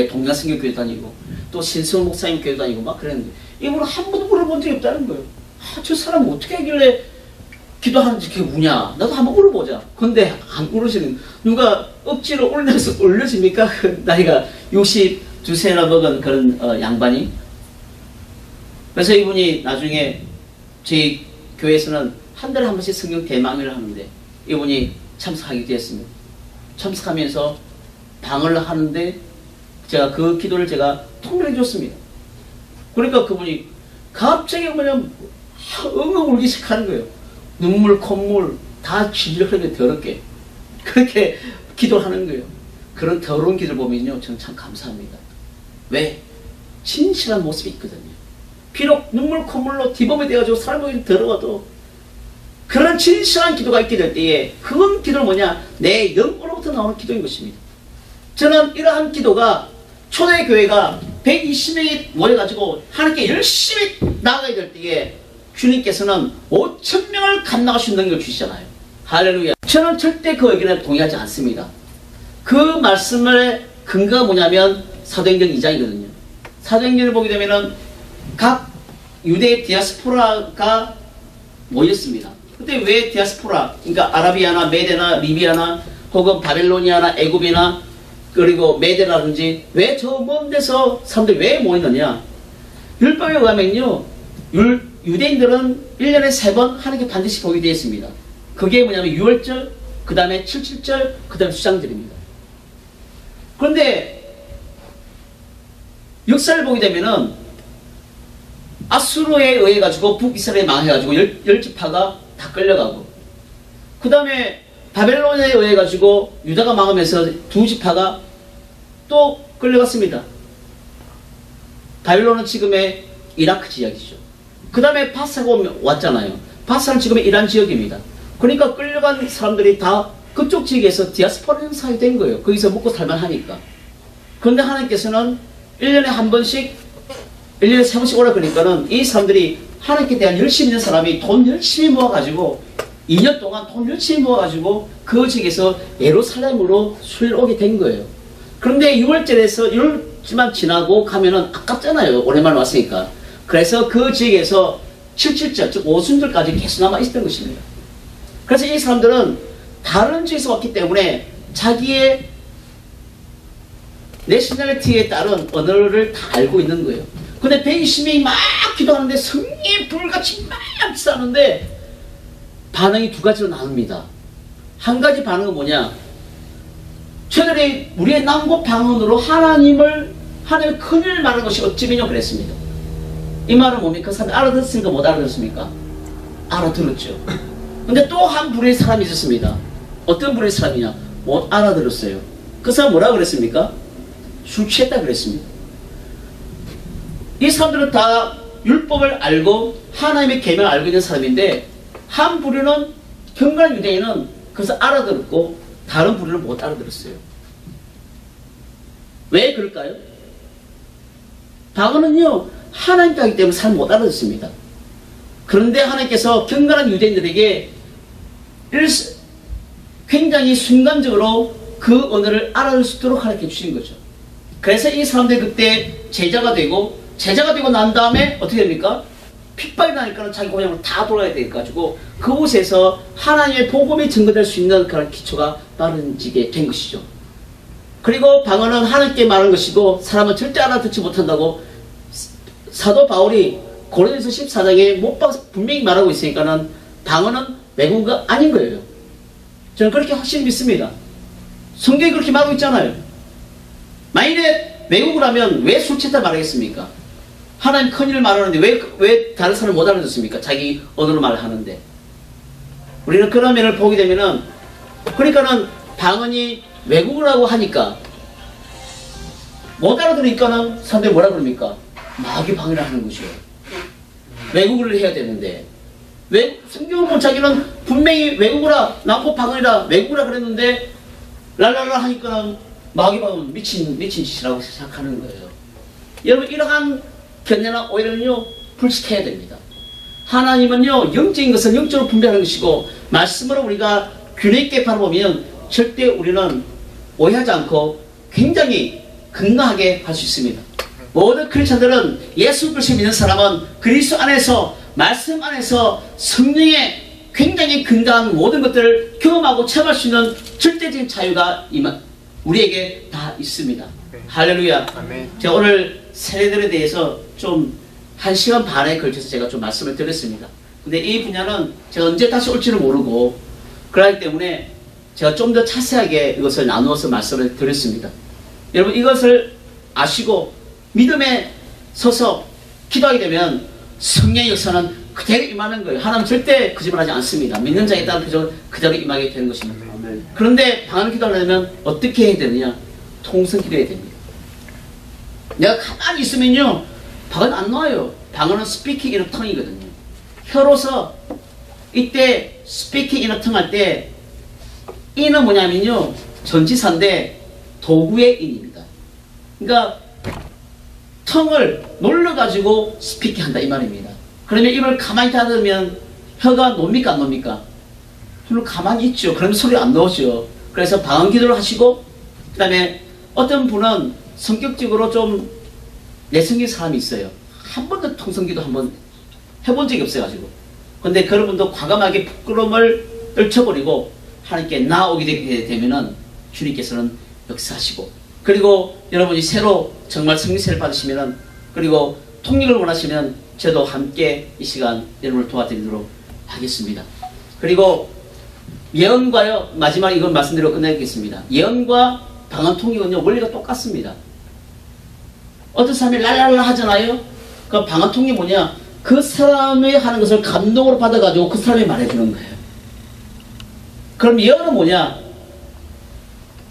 동양성교 교회 다니고 또 신승훈 목사님 교회 다니고 막 그랬는데, 이분은 한 번도 물어본 적이 없다는 거예요. 저 사람 어떻게 하길래 기도하는지 그게 뭐냐, 나도 한번 울어보자. 근데 안 울으시는, 누가 억지로 올려집니까? 그 나이가 62세나 먹은 그런 양반이. 그래서 이분이 나중에 저희 교회에서는 한 달에 한 번씩 성경 대망회를 하는데 이분이 참석하게 되었습니다. 참석하면서 방언을 하는데 제가 그 기도를 제가 통일해 줬습니다. 그러니까 그분이 갑자기 그냥 엉엉 울기 시작하는 거예요. 눈물, 콧물 다 질질 흐르게 더럽게 그렇게 기도하는 거예요. 그런 더러운 기도를 보면요, 저는 참 감사합니다. 왜? 진실한 모습이 있거든요. 비록 눈물, 콧물로 뒤범이 되어가지고 사람이 더러워도 그런 진실한 기도가 있게 될 때에, 그건 기도는 뭐냐? 내 영으로부터 나오는 기도인 것입니다. 저는 이러한 기도가 초대교회가 120명이 모여가지고 하나님께 열심히 나아가야 될 때에 주님께서는 5,000명을 감당하시는 능력을 주시잖아요. 할렐루야. 저는 절대 그 의견에 동의하지 않습니다. 그 말씀의 근거가 뭐냐면 사도행전 2장이거든요. 사도행전을 보게 되면은 각 유대 디아스포라가 모였습니다. 그때 왜 디아스포라, 그러니까 아라비아나 메데나 리비아나 혹은 바벨로니아나 애굽이나 그리고 메데라든지 왜 저 먼 데서 사람들이 왜 모이느냐? 율법에 의하면요, 유대인들은 1년에 3번 하나님께 반드시 보게 되어 있습니다. 그게 뭐냐면 유월절, 그 다음에 칠칠절, 그 다음에 수장절입니다. 그런데 역사를 보게 되면은 아수르에 의해 가지고 북이스라엘이 망해가지고 열 지파가 다 끌려가고, 그 다음에 바벨론에 의해 가지고 유다가 망하면서 2지파가 또 끌려갔습니다. 바벨론은 지금의 이라크 지역이죠. 그 다음에 바사가 왔잖아요. 바사는 지금의 이란 지역입니다. 그러니까 끌려간 사람들이 다 그쪽 지역에서 디아스포라 형성이 된 거예요. 거기서 먹고 살만 하니까. 그런데 하나님께서는 1년에 한 번씩, 1년에 3번씩 오라 그러니까는 이 사람들이 하나님께 대한 열심히 있는 사람이 돈 열심히 모아가지고 2년 동안 돈 열심히 모아가지고 그 지역에서 예루살렘으로 수일오게 된 거예요. 그런데 6월절에서 6월만 지나고 가면은 아깝잖아요. 오랜만에 왔으니까. 그래서 그 지역에서 77절, 즉 오순절까지 계속 남아있었던 것입니다. 그래서 이 사람들은 다른 지역에서 왔기 때문에 자기의 내셔널리티에 따른 언어를 다 알고 있는 거예요. 근데 120명이 막 기도하는데 성령이 불같이 막 싸는데 반응이 두 가지로 나눕니다. 한 가지 반응은 뭐냐? 저들이 우리의 난고 방언으로 하나님의 큰일을 말하는 것이 어찌미뇨 그랬습니다. 이 말은 뭡니까? 사람이 알아듣습니까? 못 알아듣습니까? 알아들었죠. 근데 또 한 부류의 사람이 있었습니다. 어떤 부류의 사람이냐? 못 알아들었어요. 그 사람 뭐라고 그랬습니까? 술 취했다 그랬습니다. 이 사람들은 다 율법을 알고 하나님의 계명을 알고 있는 사람인데, 한 부류는 경건한 유대인은 그래서 알아들었고 다른 부류는 못 알아들었어요. 왜 그럴까요? 방언은요 하나님께 하기 때문에 잘 못 알아듣습니다. 그런데 하나님께서 경건한 유대인들에게 굉장히 순간적으로 그 언어를 알아들 수 있도록 가르쳐 주신 거죠. 그래서 이 사람들이 그때 제자가 되고 난 다음에 어떻게 됩니까? 핍박이 나니까 자기 고향으로 다 돌아야 돼가지고 그곳에서 하나님의 복음이 증거될 수 있는 그런 기초가 마련지게 된 것이죠. 그리고 방언은 하나님께 말하는 것이고 사람은 절대 알아듣지 못한다고 사도 바울이 고린도서 14장에 못 박아서 분명히 말하고 있으니까는 방언은 외국어가 아닌 거예요. 저는 그렇게 확실히 믿습니다. 성경이 그렇게 말하고 있잖아요. 만일에 외국어라면 왜 술 취했다 말하겠습니까? 하나님 큰일을 말하는데 왜 다른 사람을 못 알아듣습니까? 자기 언어로 말하는데. 우리는 그런 면을 보게 되면은, 그러니까는 방언이 외국어라고 하니까 못 알아들으니까는 사람들이 뭐라 그럽니까? 마귀 방언을 하는 것이에요. 외국어를 해야 되는데 성경을 보면 자기는 분명히 외국어라, 남북 방언이라 외국어라 그랬는데 랄랄라 하니까는 마귀 방언 미친 짓이라고 생각하는 거예요. 여러분, 이러한 견해나 오해를요 불식해야 됩니다. 하나님은요 영적인 것은 영적으로 분별하는 것이고 말씀으로 우리가 균형 있게 바라보면 절대 우리는 오해하지 않고 굉장히 건강하게 할 수 있습니다. 모든 크리스천들은 예수 그리스도 믿는 사람은 그리스도 안에서 말씀 안에서 성령의 굉장히 건강한 모든 것들을 경험하고 체험할 수 있는 절대적인 자유가 우리에게 다 있습니다. 할렐루야. 아멘. 제가 오늘 세례들에 대해서 좀 1시간 반에 걸쳐서 제가 좀 말씀을 드렸습니다. 근데 이 분야는 제가 언제 다시 올지는 모르고 그렇기 때문에 제가 좀 더 자세하게 이것을 나누어서 말씀을 드렸습니다. 여러분, 이것을 아시고 믿음에 서서 기도하게 되면 성령의 역사는 그대로 임하는 거예요. 하나님은 절대 거짓말하지 않습니다. 믿는 자에 따른 그대로 임하게 되는 것입니다. 그런데 방언 기도하려면 어떻게 해야 되느냐? 통성 기도해야 됩니다. 내가 가만히 있으면요 방언 안 나와요. 방언은 스피킹 인어 텅이거든요. 혀로서 이때 스피킹 인어 텅 할 때 이는 뭐냐면요 전치사인데 도구의 인입니다. 그러니까 tongue을 놀려가지고 스피킹한다 이 말입니다. 그러면 입을 가만히 닫으면 혀가 놉니까 안 놉니까? 혀는 가만히 있죠. 그러면 소리 안 나오죠. 그래서 방언 기도를 하시고, 그 다음에 어떤 분은 성격적으로 좀 내성적인 사람이 있어요. 한 번도 통성기도 한번 해본 적이 없어가지고. 근데 그런 분도 과감하게 부끄러움을 떨쳐버리고 하나님께 나오게 되면은 주님께서는 역사하시고, 그리고 여러분이 새로 정말 성령세를 받으시면은, 그리고 통역을 원하시면 저도 함께 이 시간 여러분을 도와드리도록 하겠습니다. 그리고 예언과요, 마지막 이건 말씀드리고 끝내겠습니다. 예언과 방언 통역은요 원리가 똑같습니다. 어떤 사람이 랄랄라 하잖아요. 그 방언 통역이 뭐냐, 그 사람이 하는 것을 감동으로 받아가지고 그 사람이 말해주는 거예요. 그럼 예언은 뭐냐,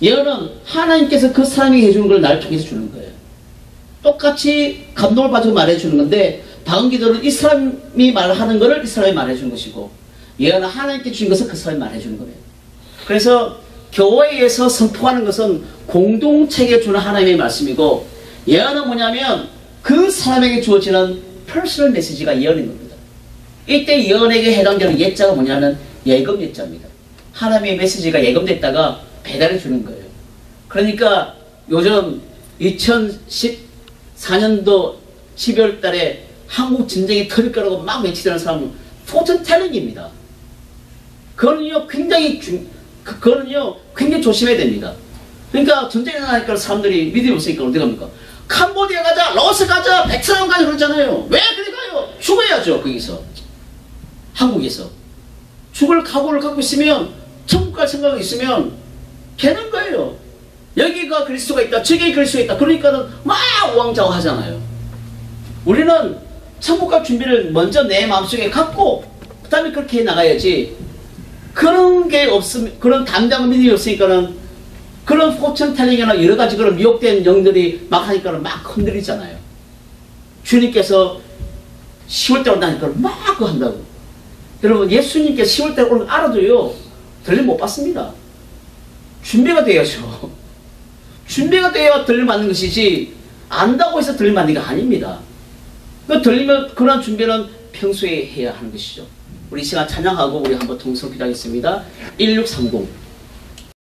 예언은 하나님께서 그 사람이 해주는 걸 나를 통해서 주는 거예요. 똑같이 감동을 받고 말해주는 건데, 방언 기도는 이 사람이 말하는 거를 이 사람이 말해주는 것이고, 예언은 하나님께 주신 것을 그 사람이 말해주는 거예요. 그래서 교회에서 선포하는 것은 공동체에게 주는 하나님의 말씀이고, 예언은 뭐냐면 그 사람에게 주어지는 퍼스널 메시지가 예언인 겁니다. 이때 예언에게 해당되는 예자가 뭐냐면 예금 예자입니다. 하나님의 메시지가 예금됐다가 배달해 주는 거예요. 그러니까 요즘 2014년도 12월 달에 한국 전쟁이 터질 거라고 막 외치는 사람은 포천텔링입니다. 그거는요 굉장히 조심해야 됩니다. 그러니까 전쟁이 나니까 사람들이 믿음이 없으니까 어디 갑니까? 캄보디아 가자, 라오스 가자, 베트남 가자 그러잖아요. 왜 그리 가요? 죽어야죠. 거기서, 한국에서 죽을 각오를 갖고 있으면, 천국 갈 생각이 있으면 되는 거예요. 여기가 그리스도가 있다, 저기 그리스도가 있다, 그러니까는 막 우왕좌왕하잖아요. 우리는 천국 갈 준비를 먼저 내 마음속에 갖고 그 다음에 그렇게 해 나가야지. 그런 게 없으면, 그런 담대한 믿음이 없으니까는 그런 포천텔링이나 여러 가지 그런 미혹된 영들이 막 하니까는 막 흔들리잖아요. 주님께서 10월달 온다니까 막 그거 한다고. 여러분, 예수님께서 10월달 오는 거 알아도요 들림 못 받습니다. 준비가 돼야죠. 준비가 돼야 들림 받는 것이지, 안다고 해서 들림 받는 게 아닙니다. 그 들리면, 그런 준비는 평소에 해야 하는 것이죠. 우리 이 시간 찬양하고 우리 한번 통성 기도하겠습니다. 1630